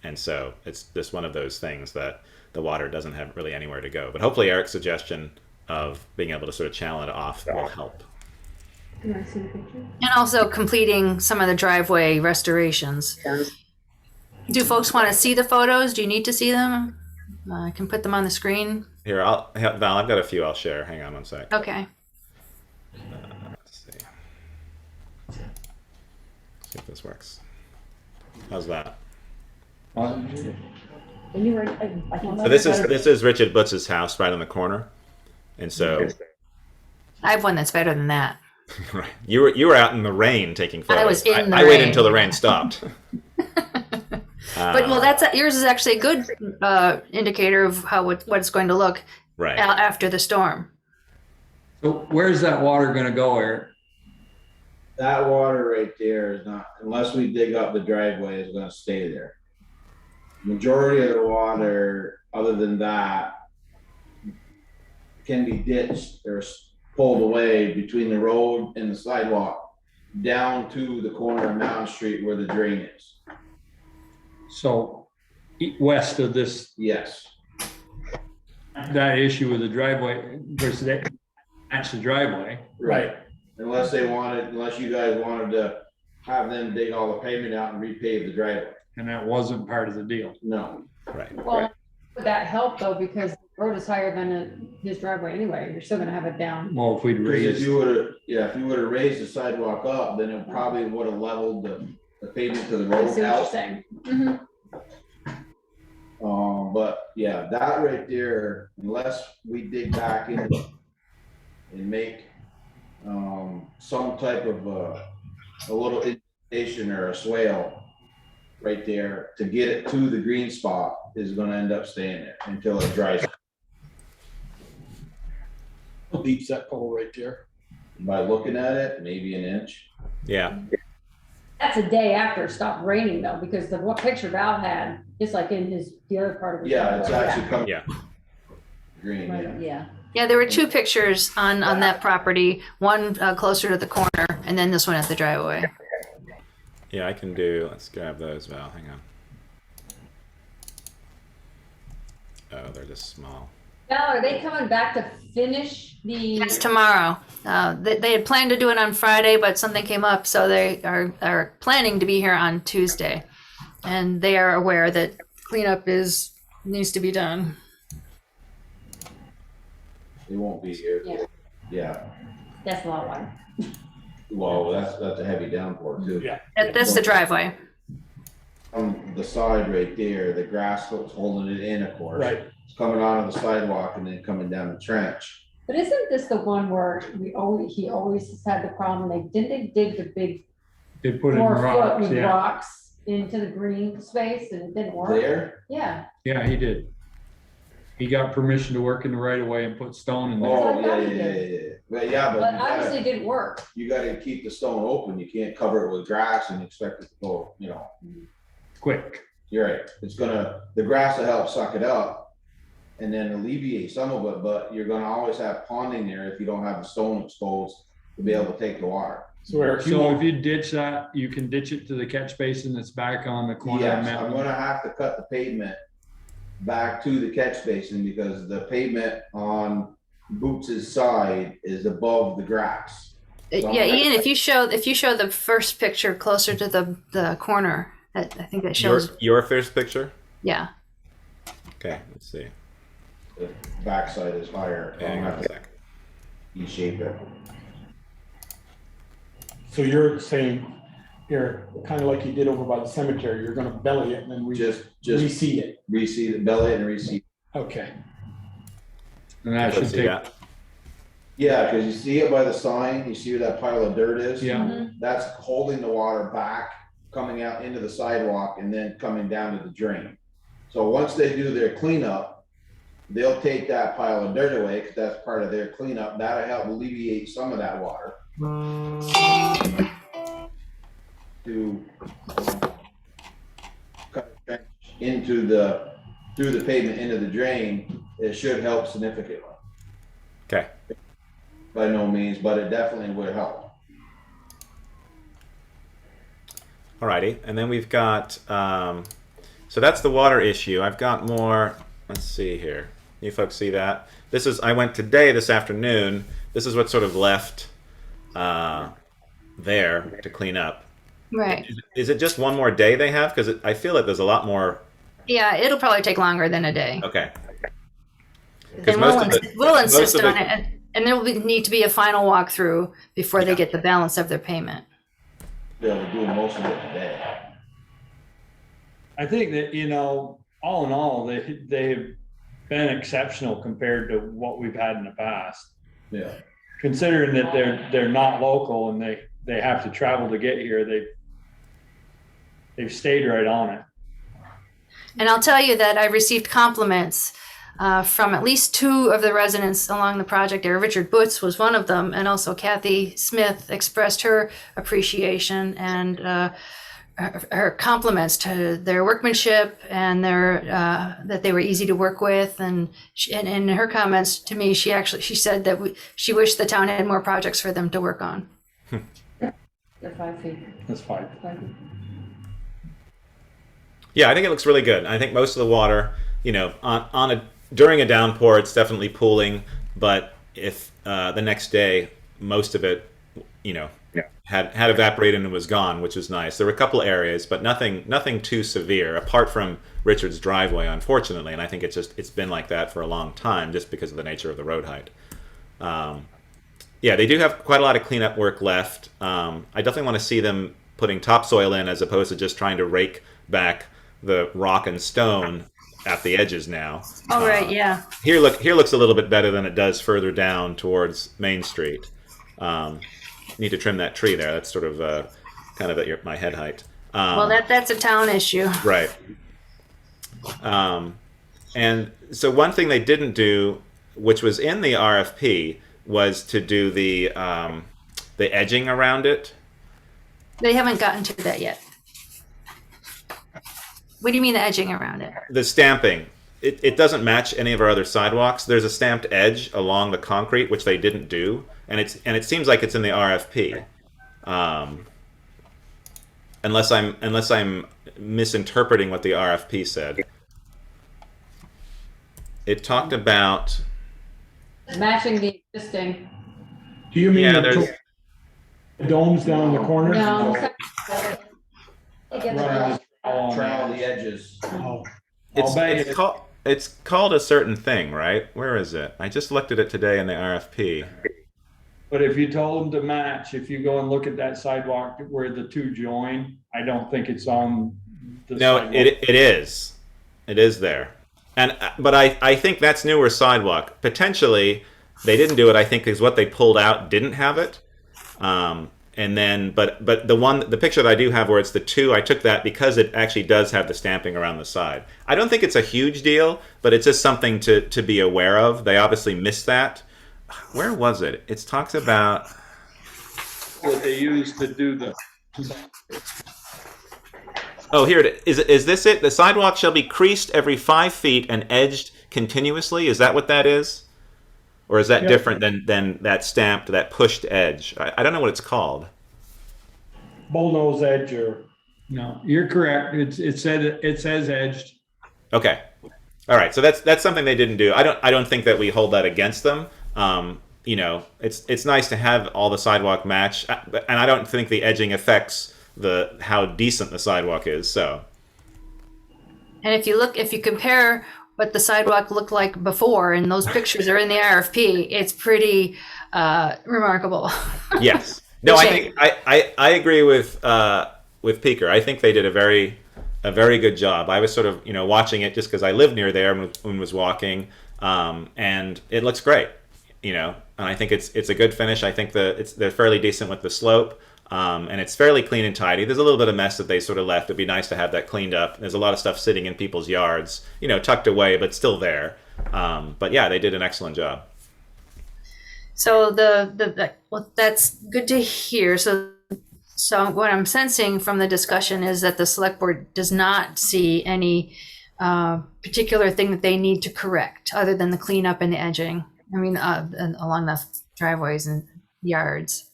And so it's just one of those things that the water doesn't have really anywhere to go. But hopefully Eric's suggestion of being able to sort of channel it off will help. Can I see the picture? And also completing some of the driveway restorations. Do folks want to see the photos? Do you need to see them? I can put them on the screen. Here, Val, I've got a few I'll share. Hang on one sec. Okay. Let's see. See if this works. How's that? When you were, I think So this is Richard Butz's house right on the corner, and so I have one that's better than that. right, you were out in the rain taking photos. I was in the I waited rain. until the rain stopped. But well, yours is actually a good indicator of what it's going to look right. after the storm. So where's that water gonna go, Eric? That water right there is not, unless we dig up the driveway, is gonna stay there. Majority of the water, other than that, can be ditched or pulled away between the road and the sidewalk down to the corner of Mountain Street where the drain is. So west of this, Yes, that issue with the driveway, versus that's the driveway. right. Unless you guys wanted to have them dig all the pavement out and repave the driveway. And that wasn't part of the deal. No. Right. Well, would that help though, because the road is higher than his driveway anyway, you're still gonna have it down. Well, if we'd Because if raised, you would have raised the sidewalk up, then it probably would have leveled the pavement to the I road see what you're out. saying. But yeah, that right there, unless we dig back in and make some type of a little indentation or a swale right there to get it to the green spot, is gonna end up staying there until it dries. How deep's that pole right there? By looking at it, maybe an inch. Yeah. That's a day after it stopped raining though, because the what picture Val had, it's like in the other part of his. Yeah, it's driveway. actually coming Yeah. green, yeah. Yeah. Yeah, there were two pictures on that property, one closer to the corner and then this one at the driveway. Yeah, I can do. Let's grab those, Val. Hang on. Oh, they're just small. Val, are they coming back to finish the? That's tomorrow. They had planned to do it on Friday, but something came up, so they are planning to be here on Tuesday. And they are aware that cleanup needs to be done. They won't be here. Yeah. Yeah, That's a lot of water. well, that's a heavy downpour too. Yeah. That's the driveway. On the side right there, the grass was holding it in, of course. Right. It's coming onto the sidewalk and then coming down the trench. But isn't this the one where he always has had the problem, didn't they dig the big they put in 4 foot rocks, with yeah. rocks? into the green space and it didn't work? There? Yeah. Yeah, he did. He got permission to work in the right of way and put stone in there. Oh, yeah. But yeah, But but you obviously gotta, it didn't work. you gotta keep the stone open. You can't cover it with grass and expect it to go, you know. Quick. You're right. It's gonna, the grass will help suck it up and then alleviate some of it, but you're gonna always have ponding there if you don't have the stone exposed to be able to take the water. So Eric, So if you ditch that, you can ditch it to the catch basin that's back on the corner of Yes, I'm Mountain. gonna have to cut the pavement back to the catch basin because the pavement on Boots's side is above the grass. Yeah, Ian, if you show the first picture closer to the corner, I think that shows. Your first picture? Yeah. Okay, let's see. The backside is higher. So I'm Hang gonna on have a to sec. shape it. so you're saying, here, kind of like you did over by the cemetery, you're gonna belly it and then Just reseed it. reseed it, belly it and reseed. Okay. And that Let's should see take, that. Yeah, because you see it by the sign, you see where that pile of dirt is? yeah, That's holding the water back, coming out into the sidewalk and then coming down to the drain. So once they do their cleanup, they'll take that pile of dirt away because that's part of their cleanup. That'll help alleviate some of that water. To cut a trench into through the pavement into the drain, it should help significantly. Okay. By no means, but it definitely would help. Alrighty, and then we've got, so that's the water issue. I've got more, let's see here. You folks see that? I went this afternoon. This is what's sort of left there to clean up. Right. Is it just one more day they have? Because I feel like there's a lot more. Yeah, it'll probably take longer than a day. Okay. Because And we'll insist on it, and there will need to be a final walkthrough before they get the balance of their payment. They'll do most of it today. I think that, you know, all in all, they've been exceptional compared to what we've had in the past. Yeah. Considering that they're not local and they have to travel to get here, they've stayed right on it. And I'll tell you that I received compliments from at least two of the residents along the project area. Richard Butts was one of them, and also Kathy Smith expressed her appreciation and her compliments to their workmanship and their that they were easy to work with. And in her comments to me, she said that she wished the town had more projects for them to work on. They're 5 feet. That's fine. 5 feet. Yeah, I think it looks really good. I think most of the water, you know, during a downpour, it's definitely pooling. But if the next day, most of it, you know, had evaporated and was gone, which was nice. There were a couple areas, but nothing too severe, apart from Richard's driveway, unfortunately. And I think it's been like that for a long time, just because of the nature of the road height. Yeah, they do have quite a lot of cleanup work left. I definitely want to see them putting topsoil in as opposed to just trying to rake back the rock and stone at the edges now. Oh, right, yeah. Here looks a little bit better than it does further down towards Main Street. Need to trim that tree there. That's sort of kind of at my head height. Well, that's a town issue. Right. And so one thing they didn't do, which was in the RFP, was to do the edging around it. They haven't gotten to that yet. What do you mean the edging around it? The stamping. It doesn't match any of our other sidewalks. There's a stamped edge along the concrete, which they didn't do, and it seems like it's in the RFP. Unless I'm misinterpreting what the RFP said. It talked about Matching the existing. Do you mean Yeah, the domes down in the corner? No. Trowel the edges. Oh, it's called a certain thing, right? Where is it? I just looked at it today in the RFP. But if you told them to match, if you go and look at that sidewalk where the two join, I don't think it's on the No, sidewalk. it is. It is there. But I think that's newer sidewalk. Potentially, they didn't do it, I think, because what they pulled out didn't have it. And then, but the picture that I do have where it's the two, I took that because it actually does have the stamping around the side. I don't think it's a huge deal, but it's just something to be aware of. They obviously missed that. Where was it? It talks about What they use to do the. Oh, here it is. Is this it? The sidewalk shall be creased every 5 feet and edged continuously. Is that what that is? Or is that Yep. different than that stamped, that pushed edge? I don't know what it's called. Bullnose edge or No, you're correct. It says edged. Okay. All right. So that's something they didn't do. I don't think that we hold that against them. You know, it's nice to have all the sidewalk match, and I don't think the edging affects how decent the sidewalk is. So And if you compare what the sidewalk looked like before, and those pictures are in the RFP, it's pretty remarkable. yes. No, I Shame. think I agree with Peaker. I think they did a very good job. I was sort of watching it just because I lived near there and was walking, and it looks great. And I think it's a good finish. I think they're fairly decent with the slope. And it's fairly clean and tidy. There's a little bit of mess that they sort of left. It'd be nice to have that cleaned up. There's a lot of stuff sitting in people's yards, tucked away, but still there. But yeah, they did an excellent job. So well, that's good to hear. So what I'm sensing from the discussion is that the select board does not see any particular thing that they need to correct other than the cleanup and the edging. I mean, along the driveways and yards.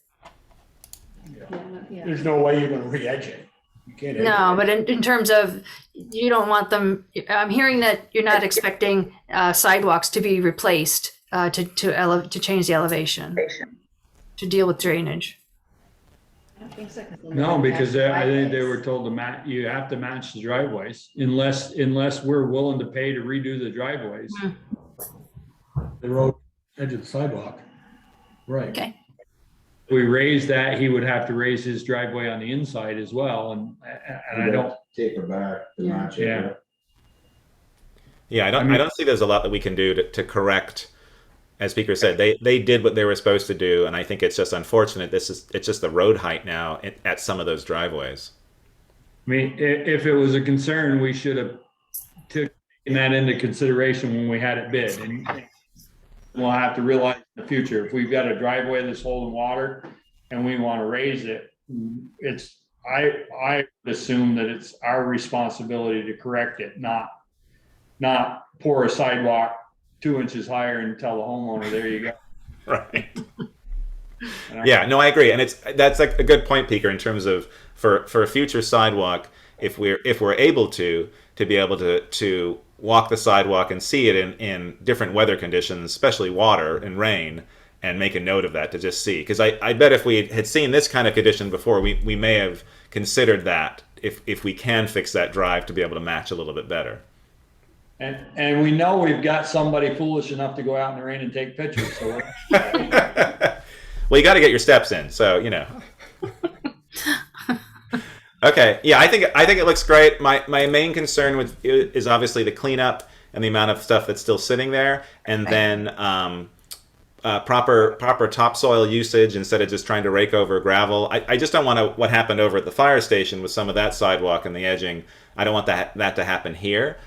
there's no way you're gonna re-edge it. You can't. edge No, it. but in terms of, you don't want them, I'm hearing that you're not expecting sidewalks to be replaced to change the elevation, to deal with drainage. I don't think so, 'cause then No, they're because gonna I think they driveways. were told you have to match the driveways unless we're willing to pay to redo the driveways. The road edge of the sidewalk. Right. Okay. If we raise that, he would have to raise his driveway on the inside as well, and I don't. Taper back to match it. Yeah. Yeah, I I mean- don't see there's a lot that we can do to correct. As Speaker said, they did what they were supposed to do, and I think it's just unfortunate. It's just the road height now at some of those driveways. I mean, if it was a concern, we should have taken that into consideration when we had it bid. And we'll have to realize in the future, if we've got a driveway that's holding water and we want to raise it, I assume that it's our responsibility to correct it, not pour a sidewalk 2 inches higher and tell the homeowner, there you go. Right. Yeah, no, I agree, and that's like a good point, Peaker, in terms of for a future sidewalk, if we're able to be able to walk the sidewalk and see it in different weather conditions, especially water and rain, and make a note of that to just see. Because I bet if we had seen this kind of condition before, we may have considered that if we can fix that drive to be able to match a little bit better. And we know we've got somebody foolish enough to go out in the rain and take pictures, so Well, you got to get your steps in, so Okay, yeah, I think it looks great. My main concern is obviously the cleanup and the amount of stuff that's still sitting there, and then proper topsoil usage instead of just trying to rake over gravel. I just don't want what happened over at the fire station with some of that sidewalk and the edging. I don't want that to happen here.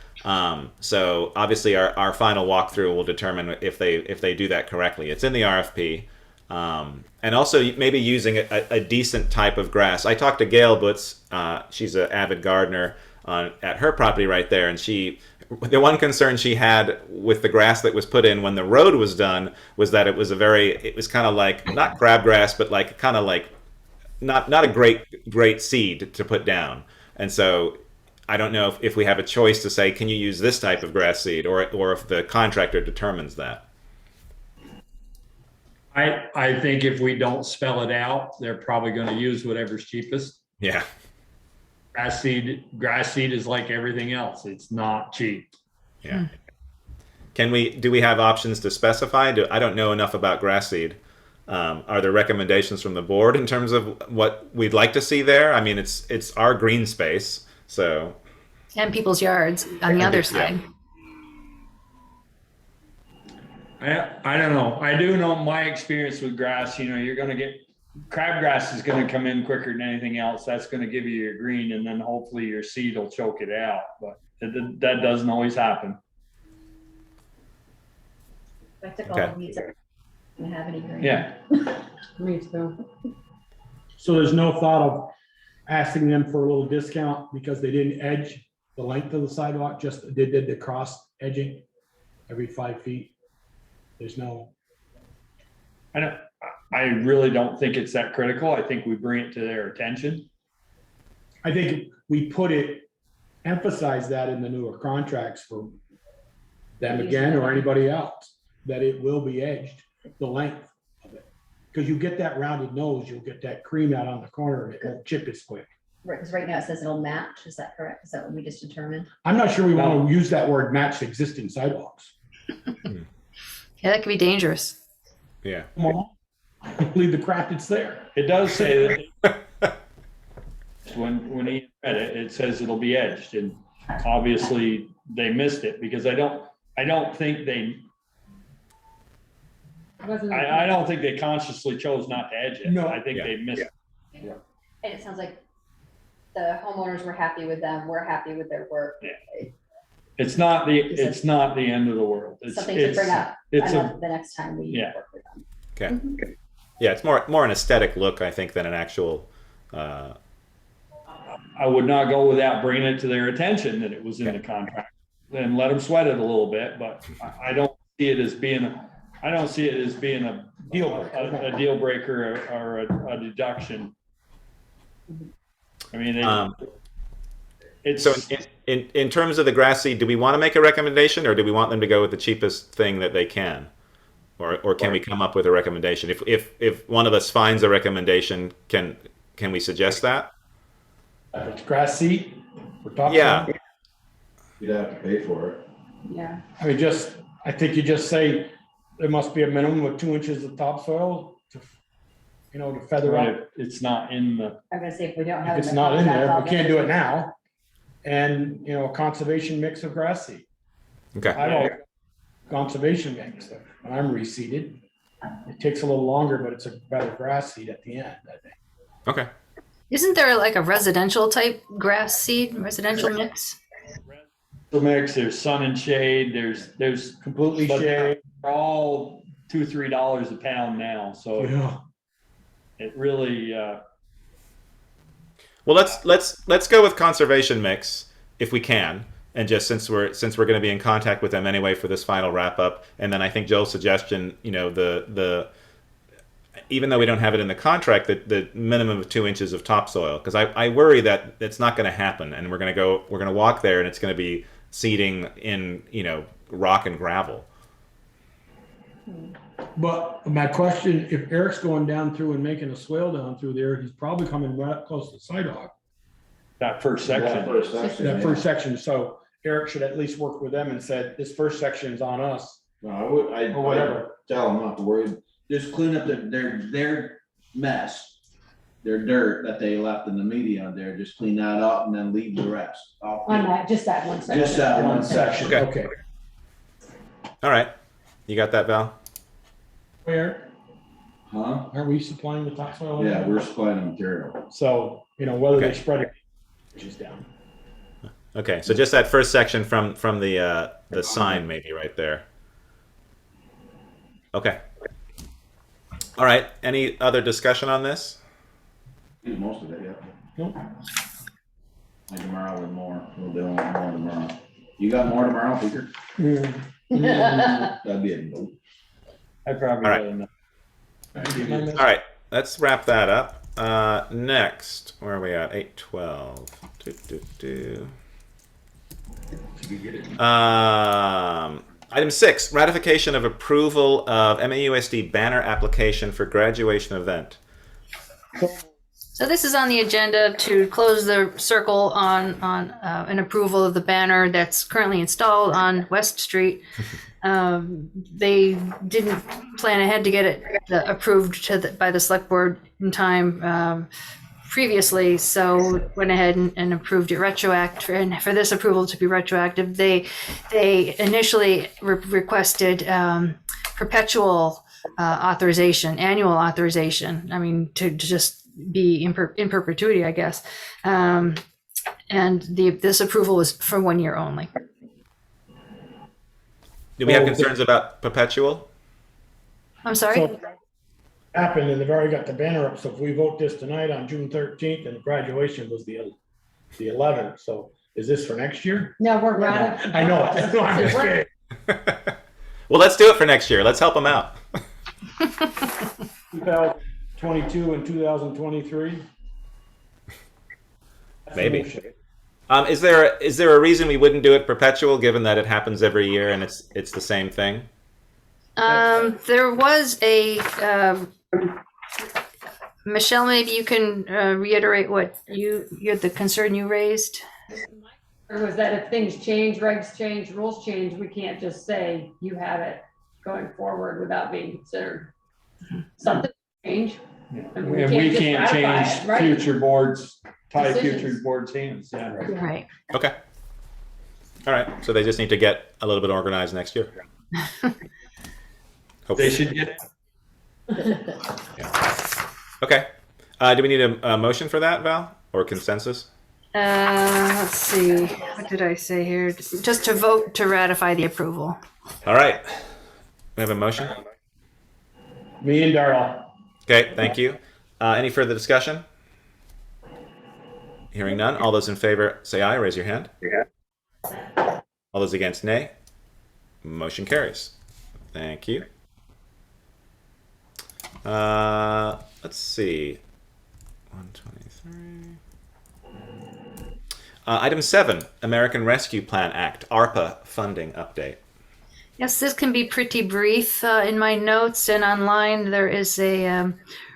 So obviously our final walkthrough will determine if they do that correctly. It's in the RFP. And also maybe using a decent type of grass. I talked to Gail Butz. She's an avid gardener at her property right there, and the one concern she had with the grass that was put in when the road was done was that it was kind of like not crabgrass, but like kind of like not a great seed to put down. And so I don't know if we have a choice to say, can you use this type of grass seed, or if the contractor determines that. I think if we don't spell it out, they're probably going to use whatever's cheapest. Yeah. Grass seed is like everything else. It's not cheap. Yeah. Do we have options to specify? I don't know enough about grass seed. Are there recommendations from the board in terms of what we'd like to see there? I mean, it's our green space, so. And people's yards on the other side. I don't know. I do know my experience with grass, you're going to get crabgrass is gonna come in quicker than anything else. That's gonna give you your green, and then hopefully your seed will choke it out, but that doesn't always happen. I took all the weeds out. Didn't have any green. Yeah. Me too. So there's no thought of asking them for a little discount because they didn't edge the length of the sidewalk, just they did the cross edging every 5 feet. There's no, I really don't think it's that critical. I think we bring it to their attention. I think we emphasize that in the newer contracts for them again or anybody else, that it will be edged, the length of it. Because you get that rounded nose, you'll get that cream out on the corner and it won't chip as quick. Right, because right now it says it'll match, is that correct? Is that what we just determined? I'm not sure we want to use that word match existing sidewalks. Yeah, that could be dangerous. Yeah. Come on, leave the crap that's there. It does say that when he read it, it says it'll be edged, and obviously they missed it because I don't think they consciously chose not to edge it. No. I think Yeah. they missed it. And it sounds like the homeowners were happy with them, we're happy with their work. Yeah. It's not the end of the world. It's Something to bring up it's the next time we Yeah. work with them. Okay. Yeah, it's more an aesthetic look, I think, than an actual. I would not go without bringing it to their attention that it was in the contract, and let them sweat it a little bit. But I don't see it as being a deal breaker or a deduction. I mean, it's So in terms of the grass seed, do we want to make a recommendation, or do we want them to go with the cheapest thing that they can, or can we come up with a recommendation? If one of us finds a recommendation, can we suggest that? If it's grass seed, we're talking. Yeah. You'd have to pay for it. Yeah. I mean, I think you just say there must be a minimum of 2 inches of topsoil to feather out. it's not in the. I'm gonna say if we don't have. If it's the not in contract, there, I'll we get can't do it now. And, a conservation mix of grass seed. Okay. I don't conservation mix when I'm reseeded. It takes a little longer, but it's a better grass seed at the end, I think. Okay. Isn't there like a residential type grass seed, residential mix? The mix, there's sun and shade, there's Completely but shade. they're all $2-3 a pound now, so Yeah. it really Well, let's go with conservation mix if we can, and just since we're going to be in contact with them anyway for this final wrap up, and then I think Joel's suggestion, the even though we don't have it in the contract, the minimum of 2 inches of topsoil, because I worry that it's not going to happen, and we're going to walk there and it's going to be seeding in rock and gravel. But my question, if Eric's going down through and making a swale down through there, he's probably coming right up close to the sidewalk, that first section. that first section. So Eric should at least work with them and said, this first section is on us. No, I Or whatever. tell them not to worry, just clean up their mess, their dirt that they left in the median there, just clean that up and then leave the rest. On that, just that one section. Just that one section. Okay. Okay. All right, you got that, Val? Where, Huh? aren't we supplying the topsoil? Yeah, we're supplying the material. So, whether they Okay. spread it, is down. Okay, so just that first section from the sign, maybe right there. Okay. All right. Any other discussion on this? Use most of it, yeah. Nope. Like tomorrow with more, we'll do more tomorrow. You got more tomorrow, Peter? That'd be a no. I probably All right. got enough. All right. Let's wrap that up. Next, where are we at? 8:12. Item 6, ratification of approval of MAUSD banner application for graduation event. So this is on the agenda to close the circle on an approval of the banner that's currently installed on West Street. They didn't plan ahead to get it approved by the select board in time previously, so went ahead and approved it retroactive. And for this approval to be retroactive, they initially requested perpetual authorization, annual authorization. I mean, to just be in perpetuity, I guess. And this approval is for 1 year only. Do we have concerns about perpetual? I'm sorry? So happened and they've already got the banner up. So if we vote this tonight on June 13th and graduation was the 11th. So is this for next year? No, we're No, not. I know. No, I'm just kidding. Well, let's do it for next year. Let's help them out. 2022 and 2023. Maybe. Is there a reason we wouldn't do it perpetual, given that it happens every year and it's the same thing? There was a Michelle. Maybe you can reiterate what the concern you raised. Or was that if things change, regs change, rules change, we can't just say you have it going forward without being considered. Something change. And we just can't ratify change it, right? future boards, tie Decisions. future boards' hands, yeah. Right. Okay. All right. So they just need to get a little bit organized next year. They Hopefully. should get Okay. Do we need a motion for that, Val, or consensus? Let's see. What did I say here? Just to vote to ratify the approval. All right. We have a motion. Me and Darrell. Okay. Thank you. Any further discussion? Hearing none. All those in favor say aye. Raise your hand. All those against, nay. Motion carries. Thank you. Let's see. 123. Item 7, American Rescue Plan Act, ARPA funding update. Yes, this can be pretty brief. In my notes and online, there is a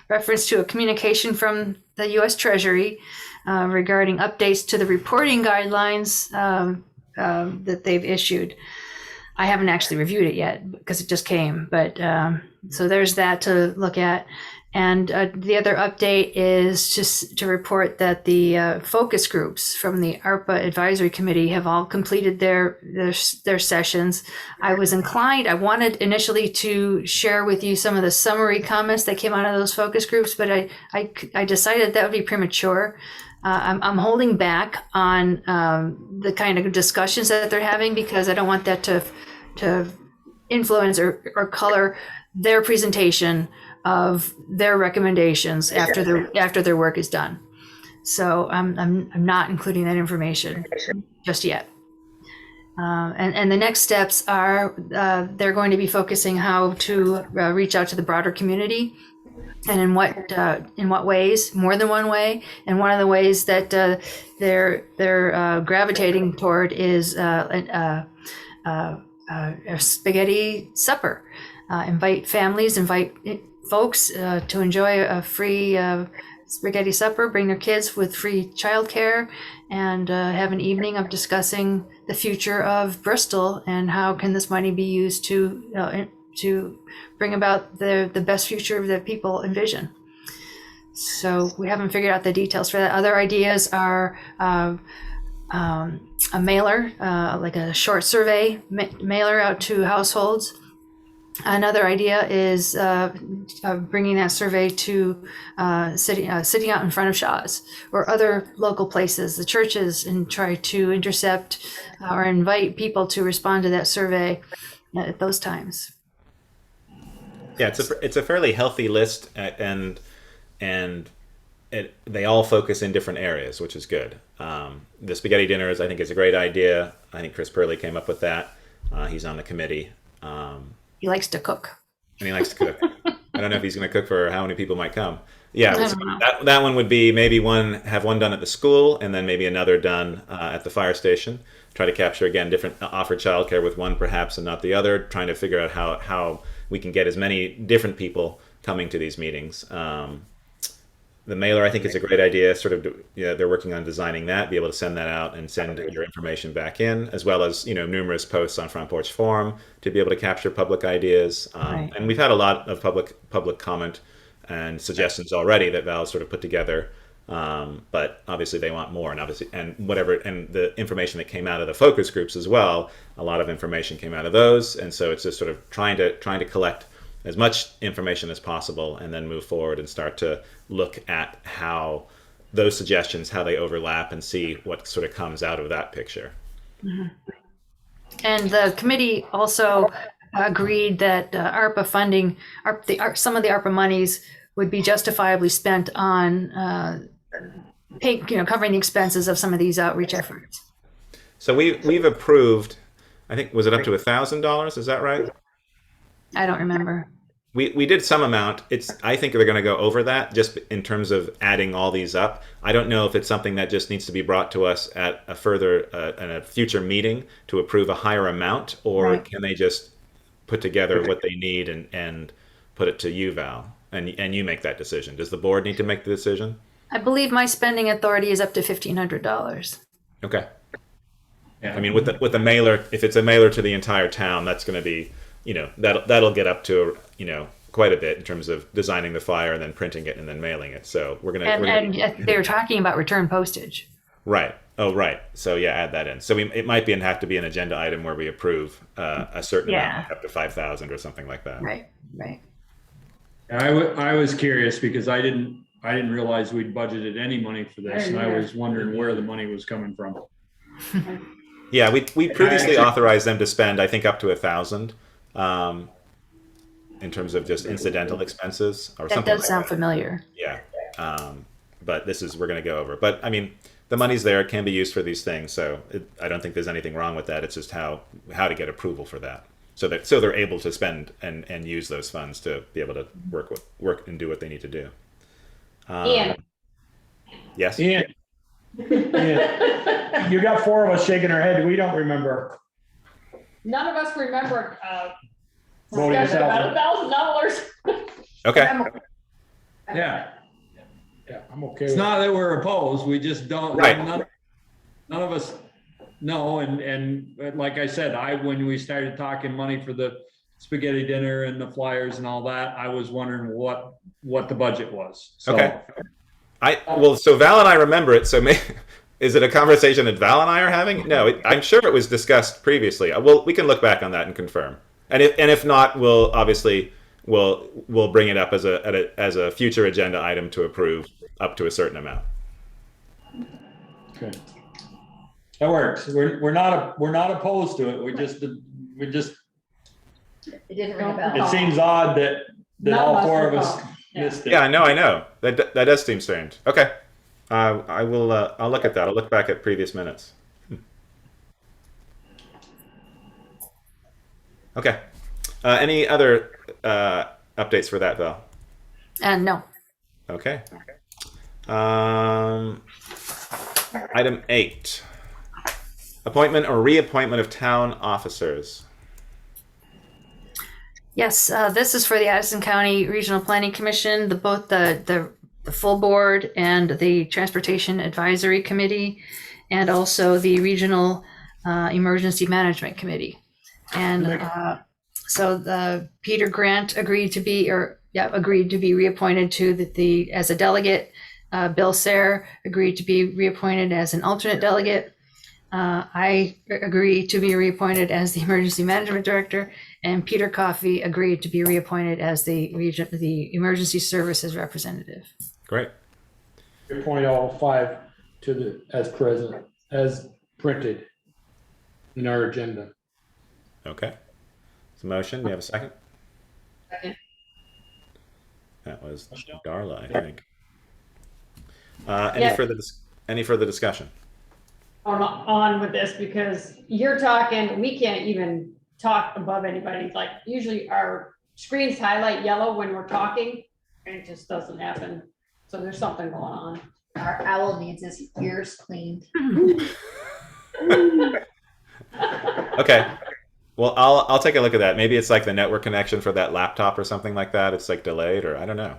reference to a communication from the U.S. Treasury regarding updates to the reporting guidelines that they've issued. I haven't actually reviewed it yet because it just came, but so there's that to look at. And the other update is just to report that the focus groups from the ARPA Advisory Committee have all completed their sessions. I wanted initially to share with you some of the summary comments that came out of those focus groups, but I decided that would be premature. I'm holding back on the kind of discussions that they're having because I don't want that to influence or color their presentation of their recommendations after their work is done. So I'm not including that information just yet. And the next steps are they're going to be focusing how to reach out to the broader community, and in what ways, more than one way. And one of the ways that they're gravitating toward is a spaghetti supper. Invite families, invite folks to enjoy a free spaghetti supper, bring their kids with free childcare, and have an evening of discussing the future of Bristol and how can this money be used to bring about the best future that people envision. So we haven't figured out the details for that. Other ideas are a mailer, like a short survey mailer out to households. Another idea is bringing that survey to sitting out in front of Shaw's or other local places, the churches, and try to intercept or invite people to respond to that survey at those times. Yeah, it's a fairly healthy list, and they all focus in different areas, which is good. The spaghetti dinners, I think, is a great idea. I think Chris Purley came up with that. He's on the committee. He likes to cook. And he likes to cook. I don't know if he's going to cook for how many people might come. Yeah, I don't know. that one would be maybe have one done at the school and then maybe another done at the fire station. Try to capture, again, different offer childcare with one perhaps and not the other, trying to figure out how we can get as many different people coming to these meetings. The mailer, I think, is a great idea. Sort of, they're working on designing that, be able to send that out and send your information back in, as well as numerous posts on Front Porch Forum to be able to capture public ideas. Right. And we've had a lot of public comment and suggestions already that Val's sort of put together. But obviously they want more, and the information that came out of the focus groups as well. A lot of information came out of those, and so it's just sort of trying to collect as much information as possible, and then move forward and start to look at how those suggestions, how they overlap, and see what sort of comes out of that picture. And the committee also agreed that ARPA funding, some of the ARPA monies would be justifiably spent on covering the expenses of some of these outreach efforts. So we've approved, I think, was it up to $1,000? Is that right? I don't remember. We did some amount. I think they're going to go over that just in terms of adding all these up. I don't know if it's something that just needs to be brought to us at a future meeting to approve a higher amount, or Right. can they just put together what they need and put it to you, Val, and you make that decision. Does the board need to make the decision? I believe my spending authority is up to $1,500. Okay. Yeah. I mean, with the mailer, if it's a mailer to the entire town, that's going to be, that'll get up to, quite a bit in terms of designing the flyer and then printing it and then mailing it. So we're gonna. And they were talking about return postage. Right. Oh, right. So yeah, add that in. So it might have to be an agenda item where we approve a certain amount, up to 5,000 or something like that. Right. I was curious because I didn't realize we'd budgeted any money for this, and I was wondering where the money was coming from. Yeah, we previously authorized them to spend, I think, up to 1,000 in terms of just incidental expenses or That something. does sound familiar. Yeah. But we're going to go over. But I mean, the money's there; it can be used for these things. So I don't think there's anything wrong with that. It's just how to get approval for that, so they're able to spend and use those funds to be able to work and do what they need to do. Ian. Yes. Ian, you got four of us shaking our head. We don't remember. None of us remember, Voting about yourself. $1,000. Okay. Yeah, Yeah, I'm okay it's with not that we're opposed, we just don't, Right. none of us know, and like I said, when we started talking money for the spaghetti dinner and the flyers and all that, I was wondering what the budget was. So, Okay. So Val and I remember it. So is it a conversation that Val and I are having? No, I'm sure it was discussed previously. We can look back on that and confirm. And if not, we'll bring it up as a future agenda item to approve up to a certain amount. Okay. That works. We're not opposed to it. We just It didn't ring a bell. it seems odd that None all of us four of recall. us missed it. Yeah, I know. That does seem strange. Okay. I will. I'll look at that. I'll look back at previous minutes. Okay. Any other updates for that, Val? And no. Okay. Item 8. Appointment or reappointment of town officers. Yes, this is for the Addison County Regional Planning Commission, both the full board and the Transportation Advisory Committee, and also the Regional Emergency Management Committee. And so the Peter Grant agreed to be reappointed as a delegate. Bill Sayre agreed to be reappointed as an alternate delegate. I agree to be reappointed as the Emergency Management Director, and Peter Coffey agreed to be reappointed as the Emergency Services Representative. Great. Appoint all five as printed in our agenda. Okay. It's a motion. Do you have a second? Second. That was Darla, I think. Yeah. Any further discussion? On with this, because you're talking, we can't even talk above anybody. Like, usually our screens highlight yellow when we're talking, and it just doesn't happen. So there's something going on. Our owl needs his ears cleaned. Okay. Well, I'll take a look at that. Maybe it's like the network connection for that laptop or something like that. It's like delayed, or I don't know.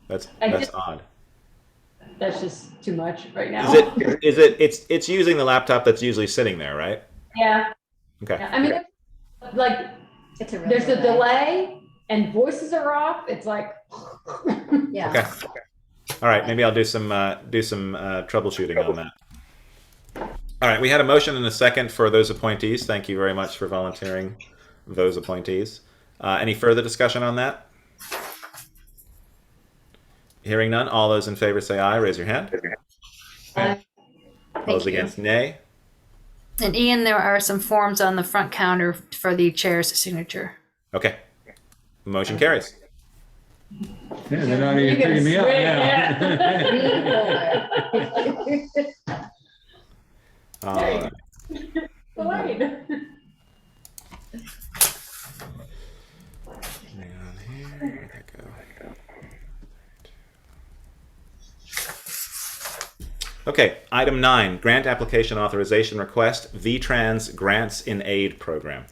That's odd. That's just too much right now. It's using the laptop that's usually sitting there, right? Yeah. Okay. I mean, like, It's a real there's a delay and voices are off. It's like, Yeah. Okay. All right. Maybe I'll do some troubleshooting on that. All right. We had a motion and a second for those appointees. Thank you very much for volunteering those appointees. Any further discussion on that? Hearing none, all those in favor say aye. Raise your hand. Thank Those you. against, nay. And Ian, there are some forms on the front counter for the chair's signature. Okay. Motion carries. Yeah, they're not You even can picking me up swear, now. All right. Delayed. Hang on here. Where'd that go? Okay, item 9, grant application authorization request, VTrans Grants-In-Aid program.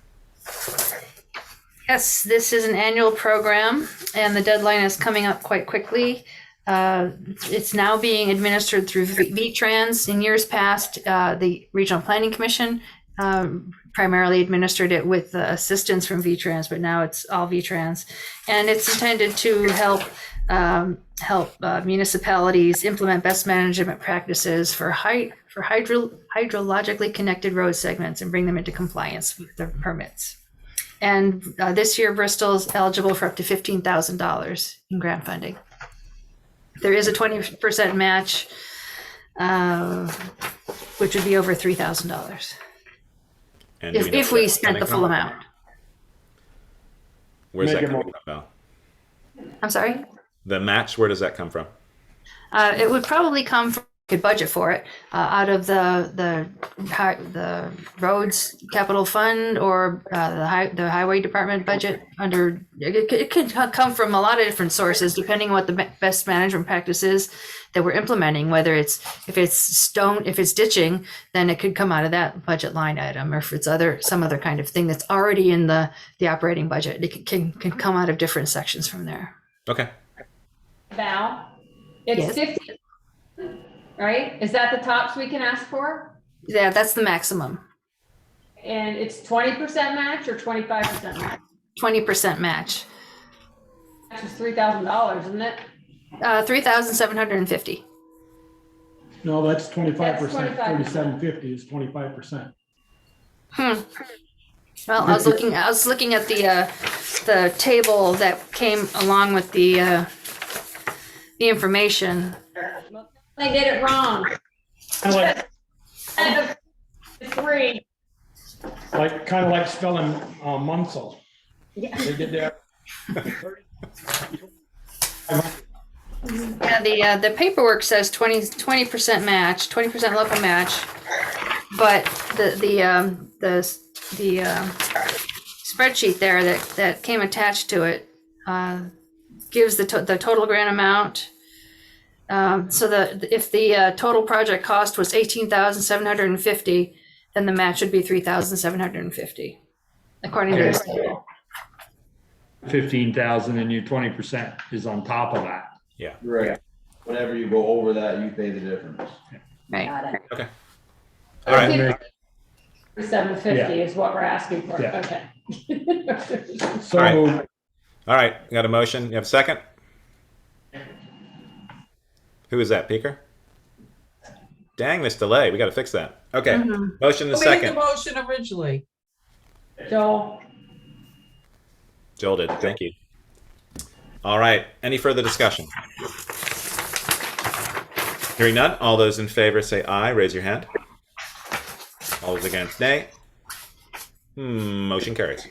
Yes, this is an annual program, and the deadline is coming up quite quickly. It's now being administered through VTrans. In years past, the Regional Planning Commission primarily administered it with assistance from VTrans, but now it's all VTrans, and it's intended to help municipalities implement best management practices for hydrologically connected road segments and bring them into compliance with the permits. And this year, Bristol is eligible for up to $15,000 in grant funding. There is a 20% match, which would be over $3,000 And do know if where we that's spent the coming full from? amount. Where's that Make a coming from, Val? I'm sorry? The match, where does that come from? It would probably come from, could budget for it, out of the roads capital fund or the highway department budget under, it could come from a lot of different sources depending on what the best management practice is that we're implementing, whether if it's ditching, then it could come out of that budget line item, or if it's some other kind of thing that's already in the operating budget, it can come out of different sections from there. Okay. Val, it's Yes. 50, right? Is that the tops we can ask for? Yeah, that's the maximum. And it's 20% match or 25% match? 20% match. Which is $3,000, isn't it? $3,750. No, that's 25%. 25%. 3750 is 25%. Well, I was looking at the table that came along with the information. They did it wrong. Kind Three. of like spelling Munsell. They did that. Yeah, the paperwork says 20% match, 20% local match, but the spreadsheet there that came attached to it gives the total grant amount. So if the total project cost was $18,750, then the match would be $3,750, according to this table. 15,000 and your 20% is on top of that. Yeah. Right. Whenever you go over that, you pay the difference. Right. Got it. Okay. All right. 750 is what we're asking for. Yeah. Okay. So All right. moved. All right. You got a motion? You have a second? Who is that, Peeker? Dang, this delay. We got to fix that. Okay. Mhm. Motion and Who made the second. motion originally? Joel, Joel did. Thank you. All right. Any further discussion? Hearing none, all those in favor say aye. Raise your hand. All those against, nay. Motion carries.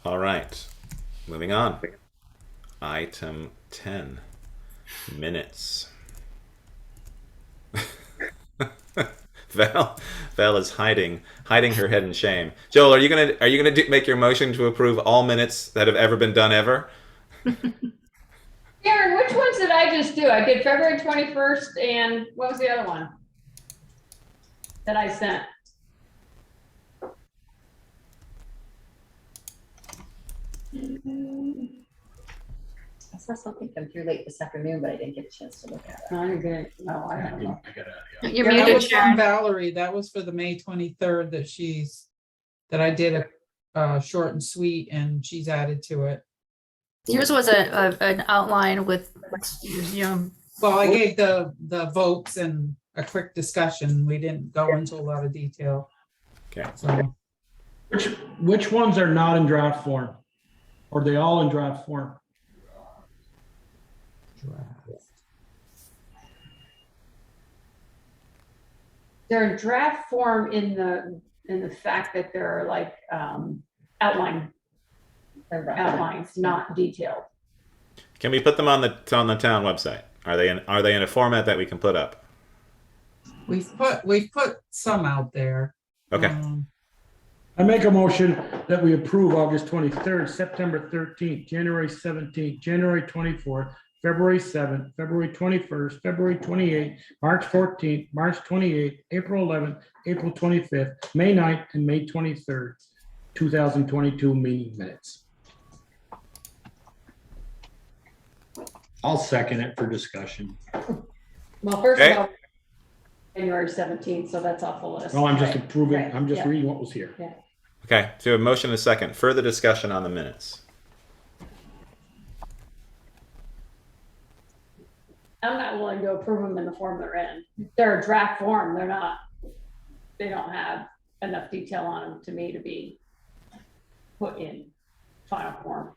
All right. Moving on. Item 10. Minutes. Val is hiding her head in shame. Joel, are you gonna make your motion to approve all minutes that have ever been done ever? Karen, which ones did I just do? I did February 21st and what was the other one that I sent? I saw something come through late this afternoon, but I didn't get a chance to look at it. No, you're good. No, I don't know. You're Yeah, that muted, was from Sharon. Valerie. That was for the May 23rd that I did a short and sweet, and she's added to it. Yours was an outline with, you know, Well, I gave the votes and a quick discussion. We didn't go into a lot of detail. Okay. So Which ones are not in draft form? Are they all in draft form? They're in draft form in the fact that they're like outlines, not detailed. Can we put them on the town website? Are they in a format that we can put up? we've put some out there. Okay. I make a motion that we approve August 23rd, September 13th, January 17th, January 24th, February 7th, February 21st, February 28th, March 14th, March 28th, April 11th, April 25th, May 9th, and May 23rd, 2022 meeting minutes. I'll second it for discussion. Well, first Okay. of all, January 17th, so that's off the list. No, I'm just Right, approving, right, I'm just yeah. reading what was here. Okay. So a motion and a second. Further discussion on the minutes. I'm not willing to approve them in the form they're in. They're a draft form. They don't have enough detail on them to me to be put in final form.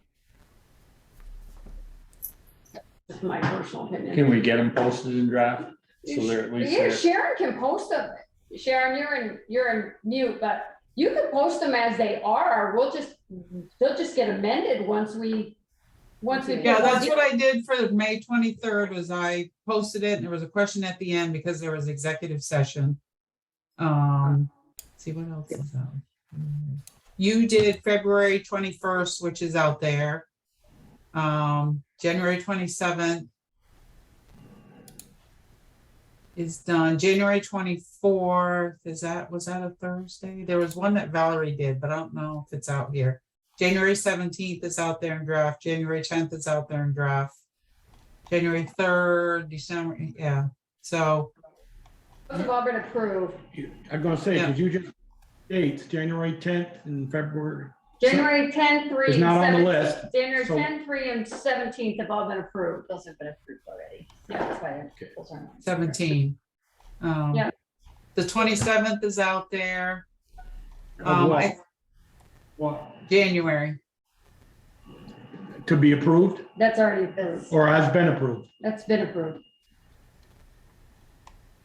Just my personal opinion. Can we get them posted in draft? So they're at least Yeah, there. Sharon can post them. Sharon, you're in mute, but you can post them as they are. They'll just get amended once we. Yeah, that's what I did for May 23rd was I posted it and there was a question at the end because there was executive session. See what else is out. You did February 21st, which is out there. January 27th is done. January 24th, was that a Thursday? There was one that Valerie did, but I don't know if it's out here. January 17th is out there in draft. January 10th is out there in draft. January 3rd, December, yeah. So Those have all been approved. I'm gonna say, Yeah. did you just dates, January 10th and February? January 10, 3, It's and not on the 17. list. January so- 10, 3, and 17th have all been approved. Those have been approved already. Yeah, that's why those are not. 17. Yeah. The 27th is out there. Of what? What, January. to be approved That's already approved. or has been approved? That's been approved.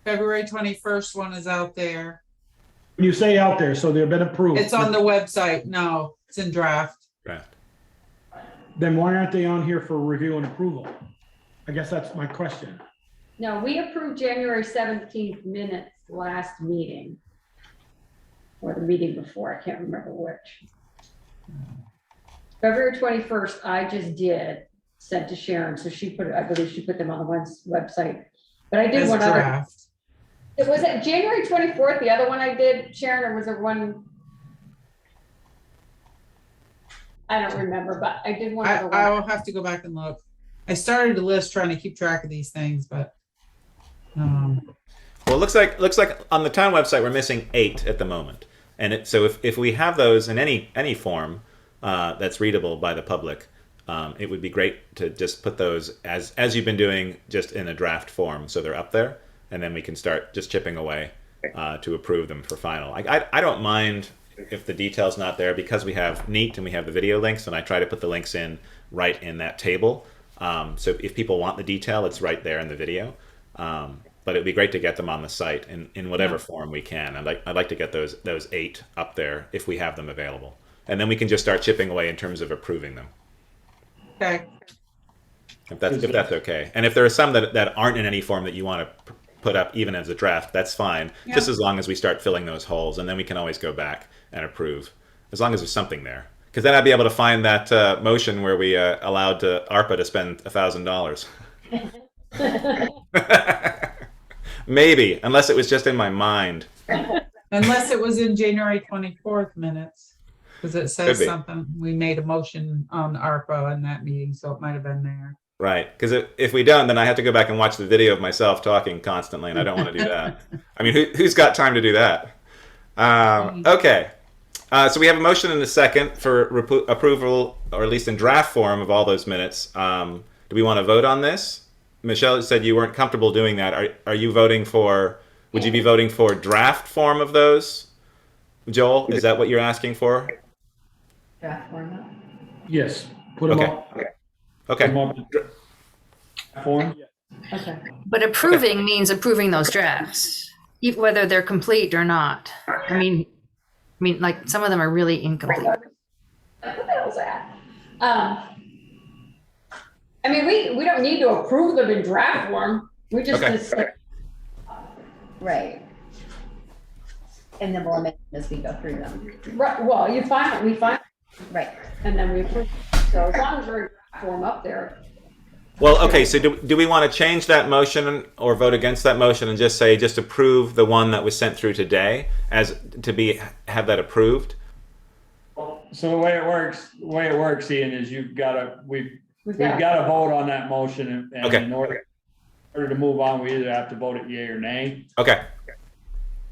February 21st one is out there. When you say out there, so they've been approved. It's on the website. No, it's in draft. Draft. Then why aren't they on here for review and approval? I guess that's my question. No, we approved January 17th minutes last meeting. Or the meeting before, I can't remember which. February 21st, I just did, sent to Sharon, so I believe she put them on the website. But I did As one other, draft. it was at January 24th, the other one I did, Sharon, or was there one? I don't remember, but I did one other I one. will have to go back and look. I started a list trying to keep track of these things, but Well, it looks like on the town website we're missing 8 at the moment, and so if we have those in any form that's readable by the public, it would be great to just put those as you've been doing, just in a draft form, so they're up there, and then we can start just chipping away to approve them for final. I don't mind if the detail's not there because we have Neat and we have the video links, and I try to put the links in right in that table. So if people want the detail, it's right there in the video. But it'd be great to get them on the site in whatever form we can. I'd like to get those 8 up there if we have them available, and then we can just start chipping away in terms of approving them. okay. If that's okay. And if there are some that aren't in any form that you want to put up even as a draft, that's fine. Yeah. Just as long as we start filling those holes, and then we can always go back and approve, as long as there's something there. Because then I'd be able to find that motion where we allowed ARPA to spend $1,000. Maybe, unless it was just in my mind. Unless it was in January 24th minutes, because it says Could be. something, we made a motion on ARPA in that meeting, so it might have been there. Right, because if we don't, then I have to go back and watch the video of myself talking constantly, and I don't want to do that. I mean, who's got time to do that? Okay, so we have a motion and a second for approval, or at least in draft form, of all those minutes. Do we want to vote on this? Michelle said you weren't comfortable doing that. Are you voting for? Would you be voting for draft form of those? Joel, is that what you're asking for? Draft format. Yes, put them Okay. up. Okay. Come up with form. Okay. But approving means approving those drafts, whether they're complete or not. I mean, like some of them are really incomplete. What the hell's that? I mean, we don't need to approve them in draft form. We just, Okay. Right. And then we'll amend as we go through them. right, well, we find, Right. and then we approve. So as long as we're in draft form up there, Well, okay. So do we want to change that motion or vote against that motion and just say just approve the one that was sent through today as to have that approved? So the way it works, Ian, is we've got to vote on that motion, and Okay. in order to move on, we either have to vote it yea or nay. Okay.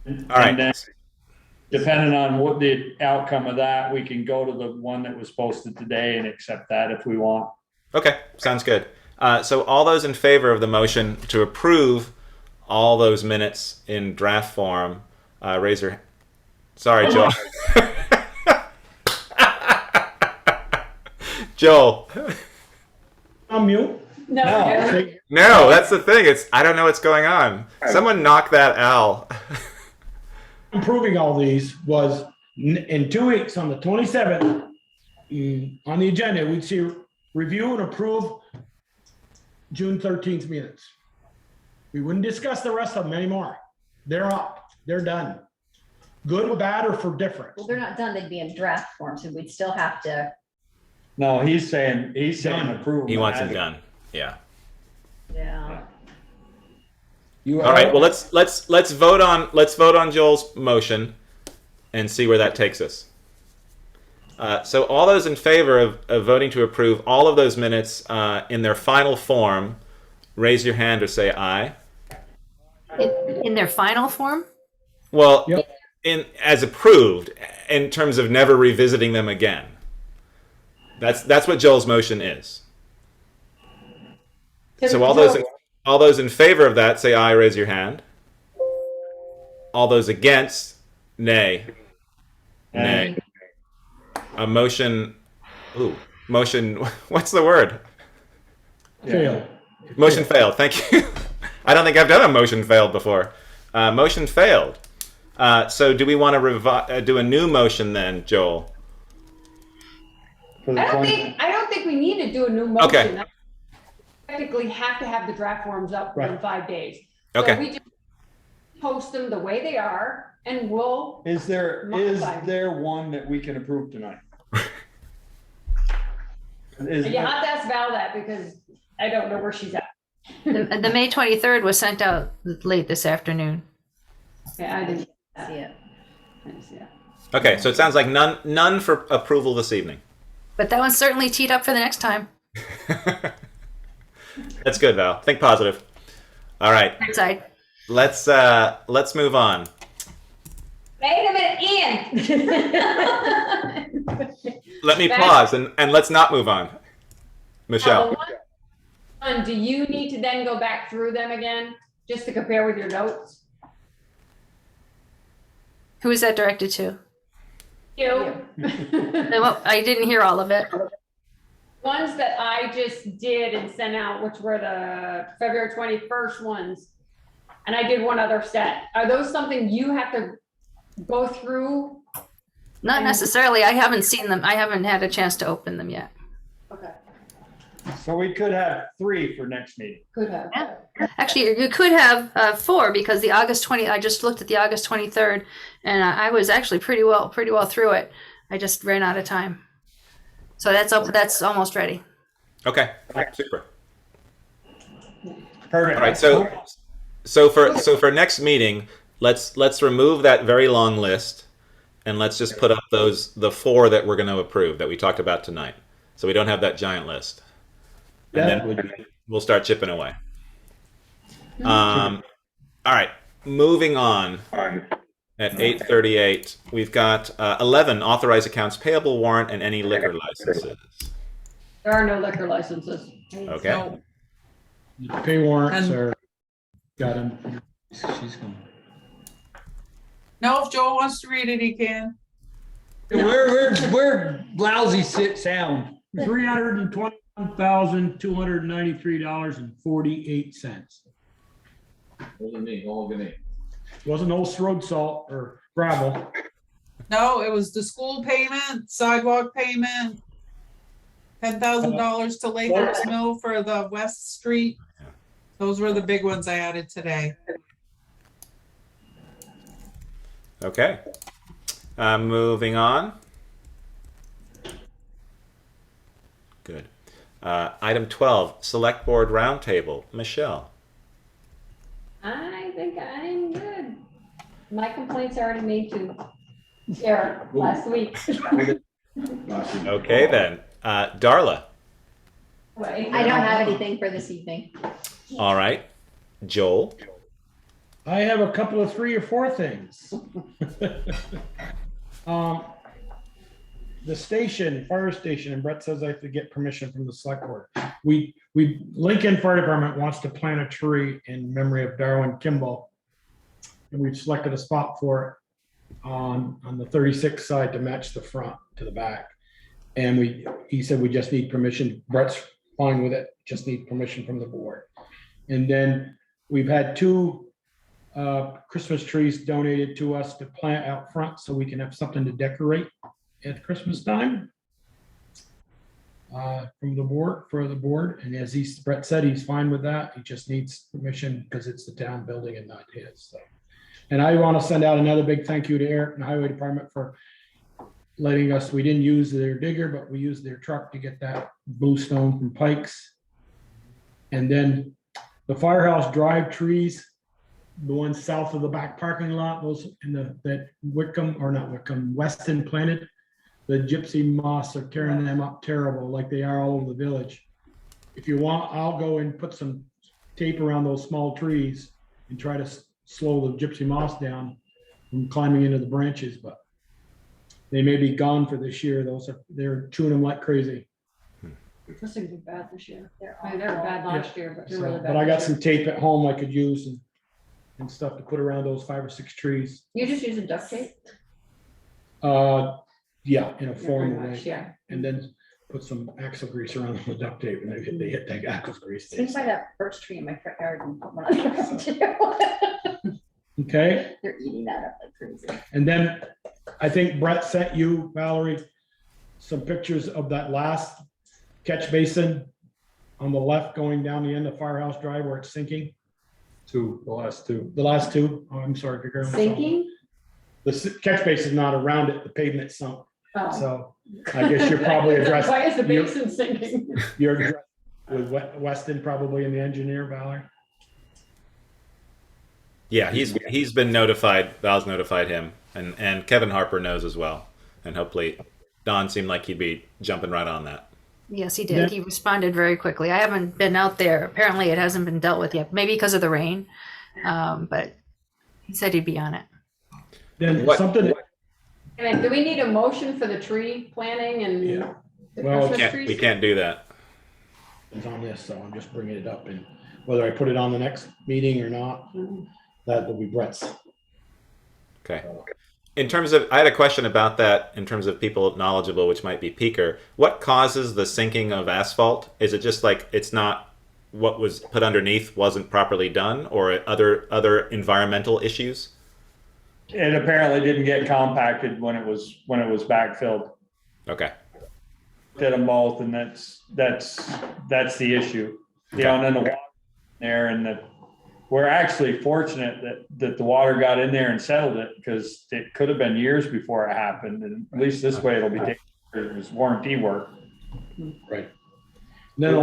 And All right. then, depending on what the outcome of that, we can go to the one that was posted today and accept that if we want. Okay. Sounds good. So all those in favor of the motion to approve all those minutes in draft form, raise your. Sorry, Joel. Joel. I'm mute. no. No, that's the thing. I don't know what's going on. Someone knock that Al. Approving all these was in 2 weeks on the 27th. On the agenda, we'd see review and approve June 13th minutes. We wouldn't discuss the rest of them anymore. They're up. They're done. Good, bad, or for different. Well, they're not done. They'd be in draft form, so we'd still have to. No, he's saying Done. approve. He wants it done. Yeah. Yeah. All right. Well, let's vote on Joel's motion and see where that takes us. So all those in favor of voting to approve all of those minutes in their final form, raise your hand or say aye. In their final form? Well, Yep. as approved in terms of never revisiting them again. That's what Joel's motion is. So all those in favor of that say aye, raise your hand. All those against, nay. Nay. A motion, what's the word? Fail. Motion failed, thank you. I don't think I've done a motion failed before. Motion failed. So do we want to do a new motion then, Joel? I don't think we need to do a new motion. Okay. Technically have to have the draft forms up in Right. 5 days. So Okay. we just post them the way they are and we'll, Is there Modify. one that we can approve tonight? you have to ask Val that because I don't know where she's at. The May 23rd was sent out late this afternoon. Yeah, I didn't See it. see that. Okay, so it sounds like none for approval this evening. But that one's certainly teed up for the next time. That's good, Val. Think positive. All right, Side. let's move on. Wait a minute, Ian. Let me pause and let's not move on. Michelle. One, do you need to then go back through them again, just to compare with your notes? Who is that directed to? You. Well, I didn't hear all of it. Ones that I just did and sent out, which were the February 21st ones. And I did one other set. Are those something you have to go through? Not necessarily. I haven't seen them. I haven't had a chance to open them yet. Okay. So we could have 3 for next meeting. Could have. Yeah. Actually, you could have 4 because the August 20. I just looked at the August 23rd, and I was actually pretty well through it. I just ran out of time, so that's almost ready. Okay, super. Perfect. All right, so for next meeting, let's remove that very long list, and let's just put up the 4 that we're going to approve that we talked about tonight, so we don't have that giant list, and then we'll start chipping away. All right, moving on. At 8:38, we've got 11 authorized accounts payable warrant and any liquor licenses. There are no liquor licenses. Okay. The pay warrants And- are, got them. She's going. No, if Joel wants to read it, he can. We're lousy sound. $321,293.48. Wasn't me, all good. Wasn't no road salt or gravel. No, it was the school payment, sidewalk payment, $10,000 to Labor's Mill for the West Street. Those were the big ones I added today. Okay. Moving on. Good. Item 12, Select Board Roundtable. Michelle. I think I'm good. My complaints are already made to Eric last week. Okay then. Darla. I don't have anything for this evening. All right. Joel. I have a couple of 3 or 4 things. The station, fire station, and Brett says I have to get permission from the select board. Lincoln Fire Department wants to plant a tree in memory of Darwin Kimball. And we've selected a spot for it on the 36 side to match the front to the back. And he said we just need permission. Brett's fine with it, just need permission from the board. And then we've had 2 Christmas trees donated to us to plant out front so we can have something to decorate at Christmas time from the board, for the board. And as Brett said, he's fine with that. He just needs permission because it's the town building and not his. So, and I want to send out another big thank you to Eric and the Highway Department for letting us, we didn't use their digger, but we used their truck to get that blue stone from Pikes. And then the Firehouse Drive trees, the ones south of the back parking lot, those in that Weston planted, the gypsy moths are tearing them up terrible, like they are all over the village. If you want, I'll go and put some tape around those small trees and try to slow the gypsy moths down from climbing into the branches, but they may be gone for this year. They're chewing them like crazy. This is gonna be bad this year. They were bad last year, but they're So, really bad. but I got this some year. tape at home I could use and stuff to put around those 5 or 6 trees. You just use a duct tape? Yeah, in a Yeah, pretty formal much, way. yeah. And then put some axle grease around the duct tape and they hit that axle grease. Swing by that birch tree in my front yard and put one on yours too. Okay, They're eating that up like crazy. and then I think Brett sent you, Valerie, some pictures of that last catch basin on the left going down the end of Firehouse Drive where it's sinking. The last 2. The last 2. Oh, I'm sorry. if you're going- Sinking? The catch basin is not around it, the pavement sunk. Oh. So I guess you're probably addressing. Why is the basin sinking? You're addressing with Weston probably and the engineer, Valerie. Yeah, he's been notified. Val's notified him, and Kevin Harper knows as well. And hopefully, Don seemed like he'd be jumping right on that. Yes, he did. Yeah. He responded very quickly. I haven't been out there. Apparently, it hasn't been dealt with yet, maybe because of the rain. But he said he'd be on it. Then What- something, And then do we need a motion for the tree planting and Yeah. the Well, Christmas We trees? can't do that. is on this, so I'm just bringing it up, and whether I put it on the next meeting or not, that will be Brett's. Okay. In terms of, I had a question about that in terms of people knowledgeable, which might be Peaker. What causes the sinking of asphalt? Is it just like it's not what was put underneath wasn't properly done, or other environmental issues? It apparently didn't get compacted when it was backfilled. Okay. Did them both, and that's the issue. You know, and then the water there, and we're actually fortunate that the water got in there and settled it, because it could have been years before it happened, and at least this way it'll be taken care of. It was warranty work. Right. Then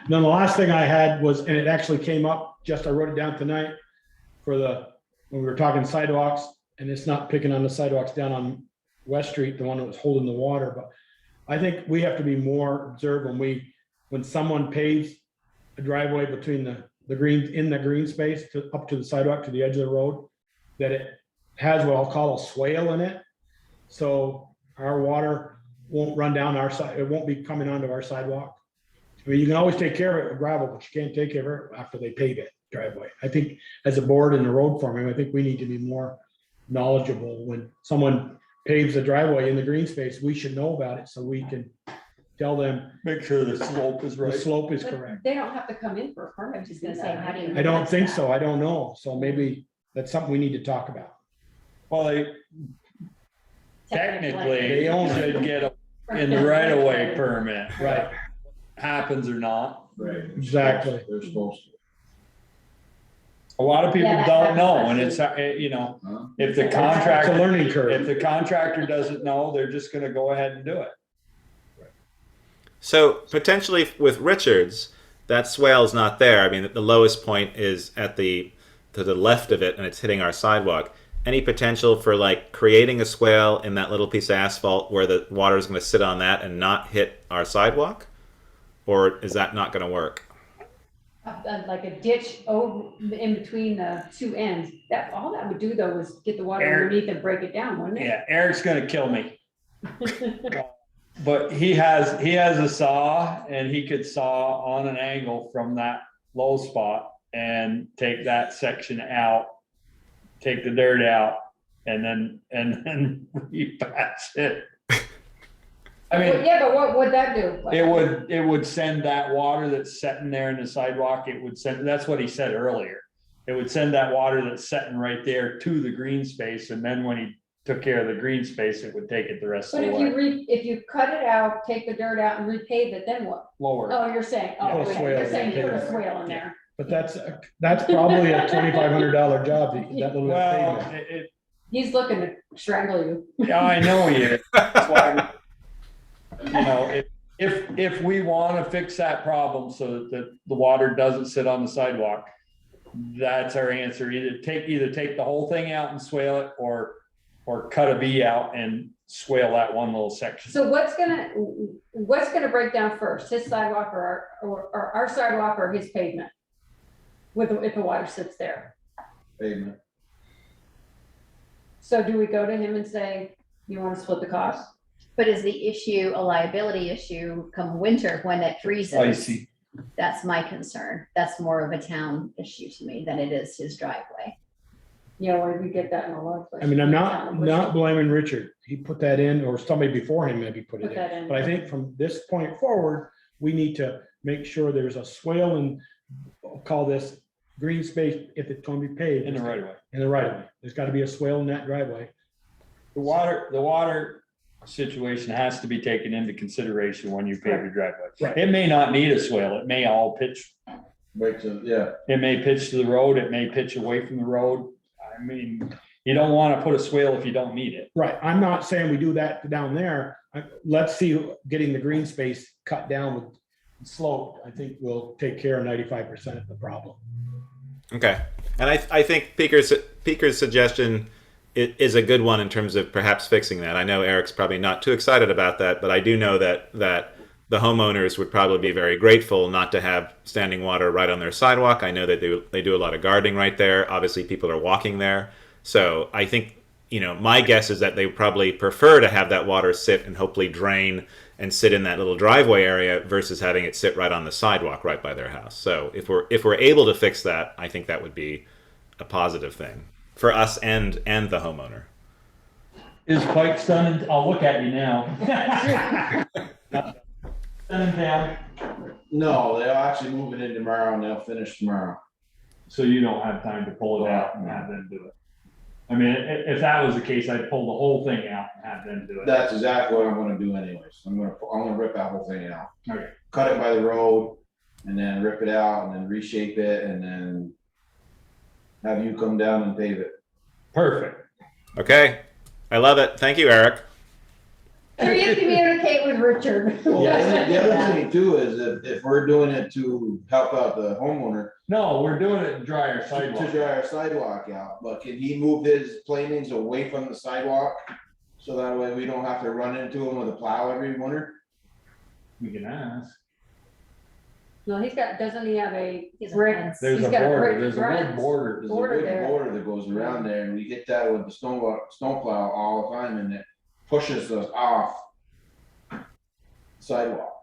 the last thing I had was, and it actually came up, I wrote it down tonight when we were talking sidewalks, and it's not picking on the sidewalks down on West Street, the one that was holding the water, but I think we have to be more observant when someone paves a driveway between the green space up to the sidewalk to the edge of the road, that it has what I'll call a swale in it. So our water won't run down our side. It won't be coming onto our sidewalk. I mean, you can always take care of it with gravel, but you can't take care of it after they pave it driveway. I think as a board and the road foreman, I think we need to be more knowledgeable. When someone paves a driveway in the green space, we should know about it so we can tell them Make sure the slope is the right. slope is But correct. they don't have to come in for a permit. I was just gonna say, how do you? I don't think address so. I don't know. So maybe that's something we need to talk about. Well, they that? technically They own it. should get a in the right of way permit. Right. Happens or not. Right. Exactly. They're supposed to. A lot of people Yeah, don't know, and that's- it's, you know, Huh? if the It's a contractor, learning if curve. the contractor doesn't know, they're just gonna go ahead and do it. So potentially with Richards, that swale's not there. I mean, the lowest point is at to the left of it, and it's hitting our sidewalk. Any potential for like creating a swale in that little piece of asphalt where the water is going to sit on that and not hit our sidewalk, or is that not going to work? Like a ditch over in between the two ends. That, all that would do though was get the water Eric- underneath and break it down, wouldn't it? Yeah, Eric's gonna kill me. But he has a saw, and he could saw on an angle from that low spot and take that section out, take the dirt out, and then repass it. I Well, mean, yeah, but what would that do? it would send that water that's sitting there in the sidewalk, it would send, that's what he said earlier. It would send that water that's sitting right there to the green space, and then when he took care of the green space, it would take it the rest of But the if way. if you cut it out, take the dirt out and repave it, then what? Lower. Oh, you're saying, Yeah, oh, a okay, swale, you're saying repave put a it. swale in there. But that's probably a $2,500 job. That little bit of Well, pavement. He's looking to strangle you. yeah, I know he is. That's why, you know, if we want to fix that problem so that the water doesn't sit on the sidewalk, that's our answer. Either take the whole thing out and swale it, or cut a V out and swale that one little section. So what's gonna break down first, his sidewalk or our sidewalk or his pavement? If the water sits there. Pavement. So do we go to him and say, you want to split the cost? But is the issue a liability issue come winter when it freezes? I see. That's my concern. That's more of a town issue to me than it is his driveway. Yeah, well, we get that in a lot of places. I mean, I'm not blaming Richard. He put that in, or somebody before him maybe put Put it that in. in. But I think from this point forward, we need to make sure there's a swale and I'll call this green space if it's going to be paved. In the right of way. In the right of way. There's got to be a swale in that driveway. The water situation has to be taken into consideration when you pave your driveway. Right. It may not need a swale. It may all pitch. Right, so, yeah. It may pitch to the road. It may pitch away from the road. I mean, you don't want to put a swale if you don't need it. Right. I'm not saying we do that down there. Let's see, getting the green space cut down with slope, I think will take care of 95% of the problem. Okay, and I think Peaker's suggestion is a good one in terms of perhaps fixing that. I know Eric's probably not too excited about that, but I do know that the homeowners would probably be very grateful not to have standing water right on their sidewalk. I know that they do a lot of gardening right there. Obviously, people are walking there. So I think, my guess is that they probably prefer to have that water sit and hopefully drain and sit in that little driveway area versus having it sit right on the sidewalk right by their house. So if we're able to fix that, I think that would be a positive thing for us and the homeowner. Is Pike done? I'll look at you now. Done down, No, they'll actually move it in tomorrow and they'll finish tomorrow. so you don't have time to pull it out and have them do it. I mean, if that was the case, I'd pull the whole thing out and have them do it. That's exactly what I'm gonna do anyways. I'm gonna rip that whole thing out. Okay. Cut it by the road and then rip it out and then reshape it and then have you come down and pave it. Perfect. Okay, I love it. Thank you, Eric. Please communicate with Richard. The other thing too is if we're doing it to help out the homeowner, No, we're doing it to dry our to sidewalk. dry our sidewalk out, but can he move his planings away from the sidewalk? So that way we don't have to run into him with a plow every winter? We can ask. No, doesn't he have a He's a brick? fence. There's He's a got border, brick there's a fence. wood border. There's a Border wood there. border that goes around there and we hit that with the snowplow all the time and it pushes us off sidewalk.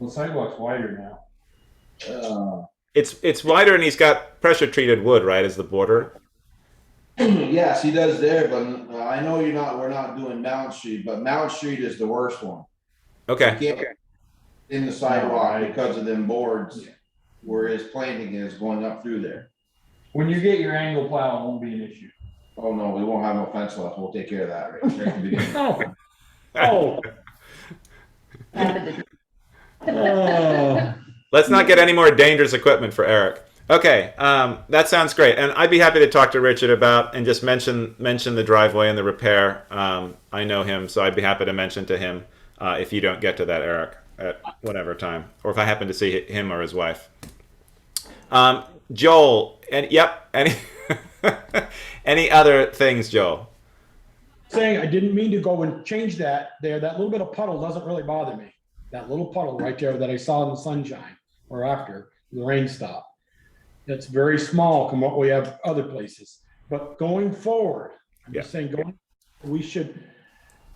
Well, sidewalk's wider now. It's wider, and he's got pressure treated wood, right, as the border. Yes, he does there, but I know we're not doing Mount Street, but Mount Street is the worst one. Okay. You can't in the sidewalk Right. because of them boards where his planting is going up through there. When you get your angle plow, it won't be an issue. Oh, no, we won't have no fence left. We'll take care of that right there at the beginning. Oh. Let's not get any more dangerous equipment for Eric. Okay, that sounds great, and I'd be happy to talk to Richard about and just mention the driveway and the repair. I know him, so I'd be happy to mention to him if you don't get to that, Eric, at whatever time, or if I happen to see him or his wife. Joel, and yep, any other things, Joel? Saying I didn't mean to go and change that there. That little bit of puddle doesn't really bother me. That little puddle right there that I saw in the sunshine or after the rain stopped. It's very small from what we have other places. But going forward, I'm just saying, we should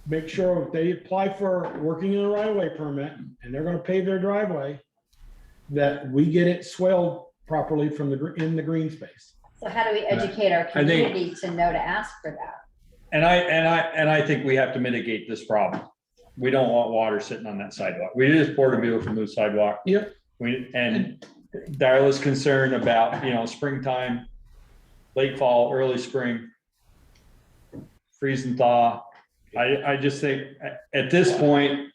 make sure if they apply for working in a right-of-way permit and they're going to pave their driveway, that we get it swelled properly from in the green space. So how do we educate our I think- community to know to ask for that? And I think we have to mitigate this problem. We don't want water sitting on that sidewalk. We just poured a beautiful new sidewalk. Yep. And Darla's concerned about, springtime, late fall, early spring, freeze and thaw. I just think at this point,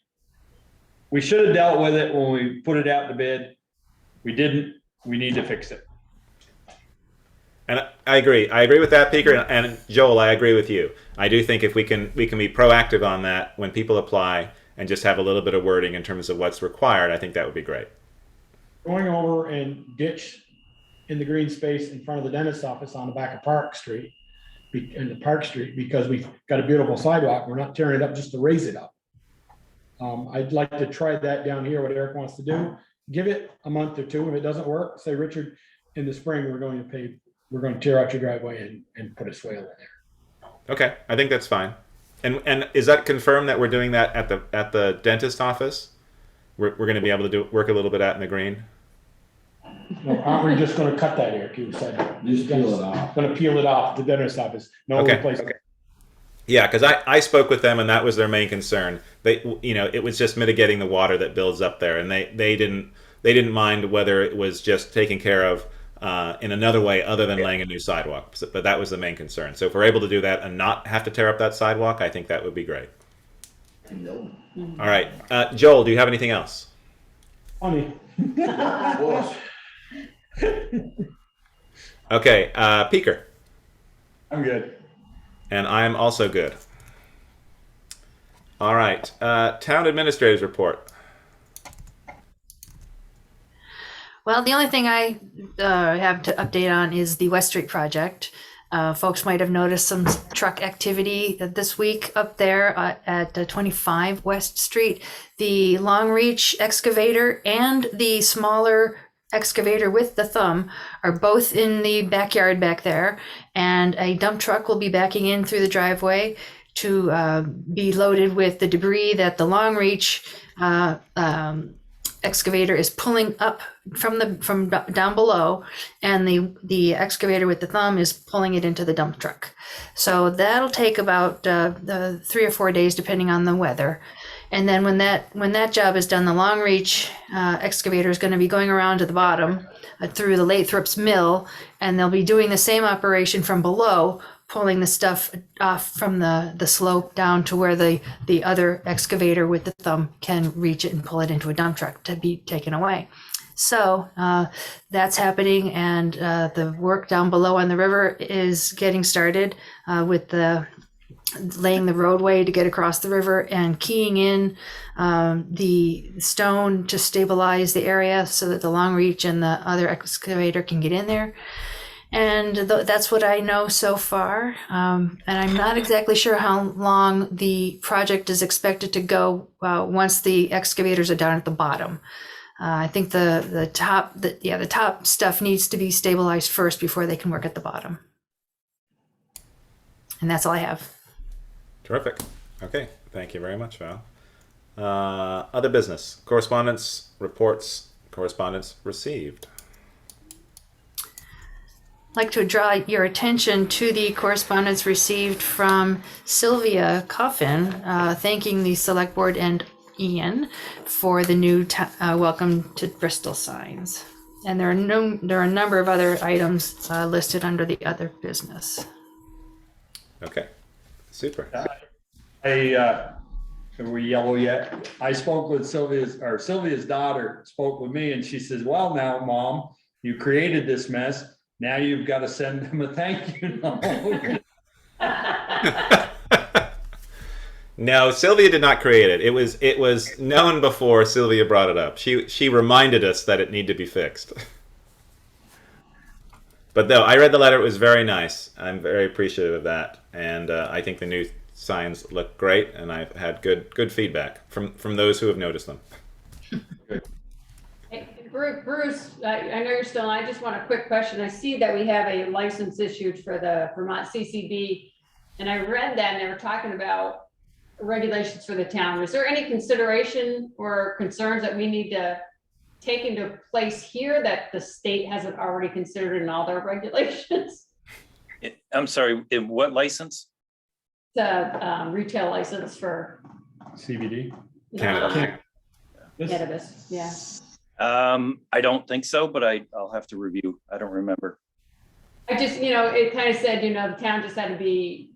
we should have dealt with it when we put it out to bid. We didn't. We need to fix it. And I agree. I agree with that, Peter. And Joel, I agree with you. I do think if we can be proactive on that when people apply and just have a little bit of wording in terms of what's required, I think that would be great. Going over and ditch in the green space in front of the dentist's office on the back of Park Street, in the Park Street, because we've got a beautiful sidewalk. We're not tearing it up just to raise it up. I'd like to try that down here, what Eric wants to do. Give it a month or two. If it doesn't work, say, Richard, in the spring, we're going to tear out your driveway and put a swale in there. Okay, I think that's fine. And is that confirmed that we're doing that at the dentist office? We're going to be able to work a little bit out in the green. No, aren't we just going to cut that, Eric? You said Just peel it off. going to peel it off the dentist's office. No Okay. replacement. Yeah, because I spoke with them and that was their main concern. It was just mitigating the water that builds up there, and they didn't mind whether it was just taken care of in another way other than laying a new sidewalk. But that was the main concern. So if we're able to do that and not have to tear up that sidewalk, I think that would be great. All right, Joel, do you have anything else? Funny. Boss. Okay, Peeker. I'm good. And I am also good. All right, town administrator's report. Well, the only thing I have to update on is the West Street project. Folks might have noticed some truck activity this week up there at 25 West Street. The long reach excavator and the smaller excavator with the thumb are both in the backyard back there, and a dump truck will be backing in through the driveway to be loaded with the debris that the long reach excavator is pulling up from down below, and the excavator with the thumb is pulling it into the dump truck. So that'll take about 3 or 4 days depending on the weather. And then when that job is done, the long reach excavator is going to be going around to the bottom through the Lathrop's mill, and they'll be doing the same operation from below, pulling the stuff off from the slope down to where the other excavator with the thumb can reach it and pull it into a dump truck to be taken away. So that's happening, and the work down below on the river is getting started with laying the roadway to get across the river and keying in the stone to stabilize the area so that the long reach and the other excavator can get in there. And that's what I know so far. And I'm not exactly sure how long the project is expected to go once the excavators are down at the bottom. I think the top stuff needs to be stabilized first before they can work at the bottom. And that's all I have. Terrific. Okay, thank you very much, Val. Other business, correspondence, reports, correspondence received. I'd like to draw your attention to the correspondence received from Sylvia Coffin, thanking the Select Board and Ian for the new Welcome to Bristol signs. And there are a number of other items listed under the other business. Okay, super. Are we yellow yet? I spoke with Sylvia's daughter spoke with me and she says, well, now, Mom, you created this mess. Now you've got to send them a thank you note. No, Sylvia did not create it. It was known before Sylvia brought it up. She reminded us that it needed to be fixed. But though I read the letter, it was very nice. I'm very appreciative of that, and I think the new signs look great, and I've had good feedback from those who have noticed them. Hey, Bruce, I know you're still, I just want a quick question. I see that we have a license issued for the Vermont CCB. And I read that and they were talking about regulations for the town. Is there any consideration or concerns that we need to take into place here that the state hasn't already considered in all their regulations? I'm sorry, in what license? The retail license for CBD? cannabis, yeah. I don't think so, but I'll have to review. I don't remember. I just, it kind of said, the town just had to be,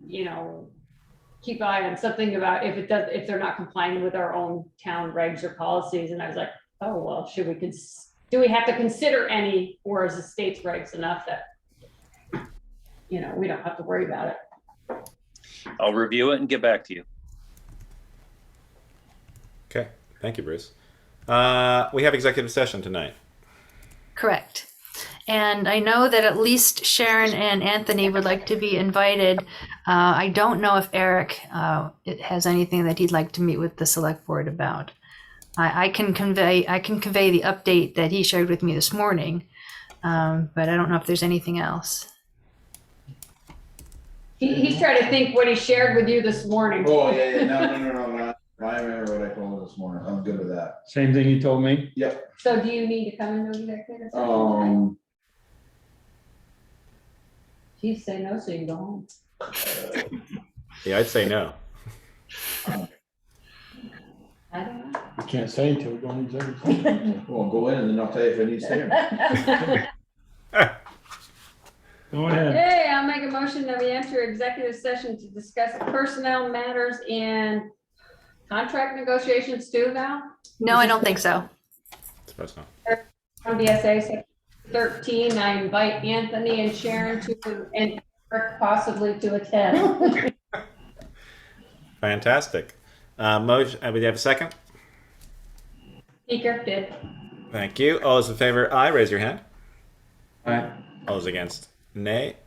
keep an eye on something about if they're not complying with our own town regs or policies. And I was like, oh, well, do we have to consider any, or is the state's regs enough that, we don't have to worry about it? I'll review it and get back to you. Okay, thank you, Bruce. We have executive session tonight. Correct. And I know that at least Sharon and Anthony would like to be invited. I don't know if Eric has anything that he'd like to meet with the Select Board about. I can convey the update that he shared with me this morning, but I don't know if there's anything else. He's trying to think what he shared with you this morning. Oh, yeah, no. I remember what I told him this morning. I'm good with that. Same thing you told me? Yep. So do you need to come into executive session? Please say no so you can go home. Yeah, I'd say no. I don't know. You can't say until we go into executive session. Well, go in and then I'll tell you if I need to stay. Go ahead. Hey, I'll make a motion that we enter executive session to discuss personnel matters and contract negotiations too, Val? No, I don't think so. Suppose not. From BSA section 13, I invite Anthony and Sharon and Eric possibly to attend. Fantastic. Motion, would you have a second? Speaker did. Thank you. All those in favor, aye, raise your hand. Aye. All those against, nay.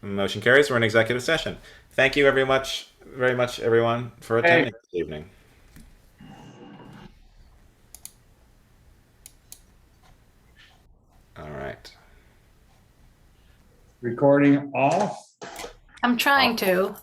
Motion carries. We're in executive session. Thank you very much, everyone, for attending this evening. All right. Recording off. I'm trying to.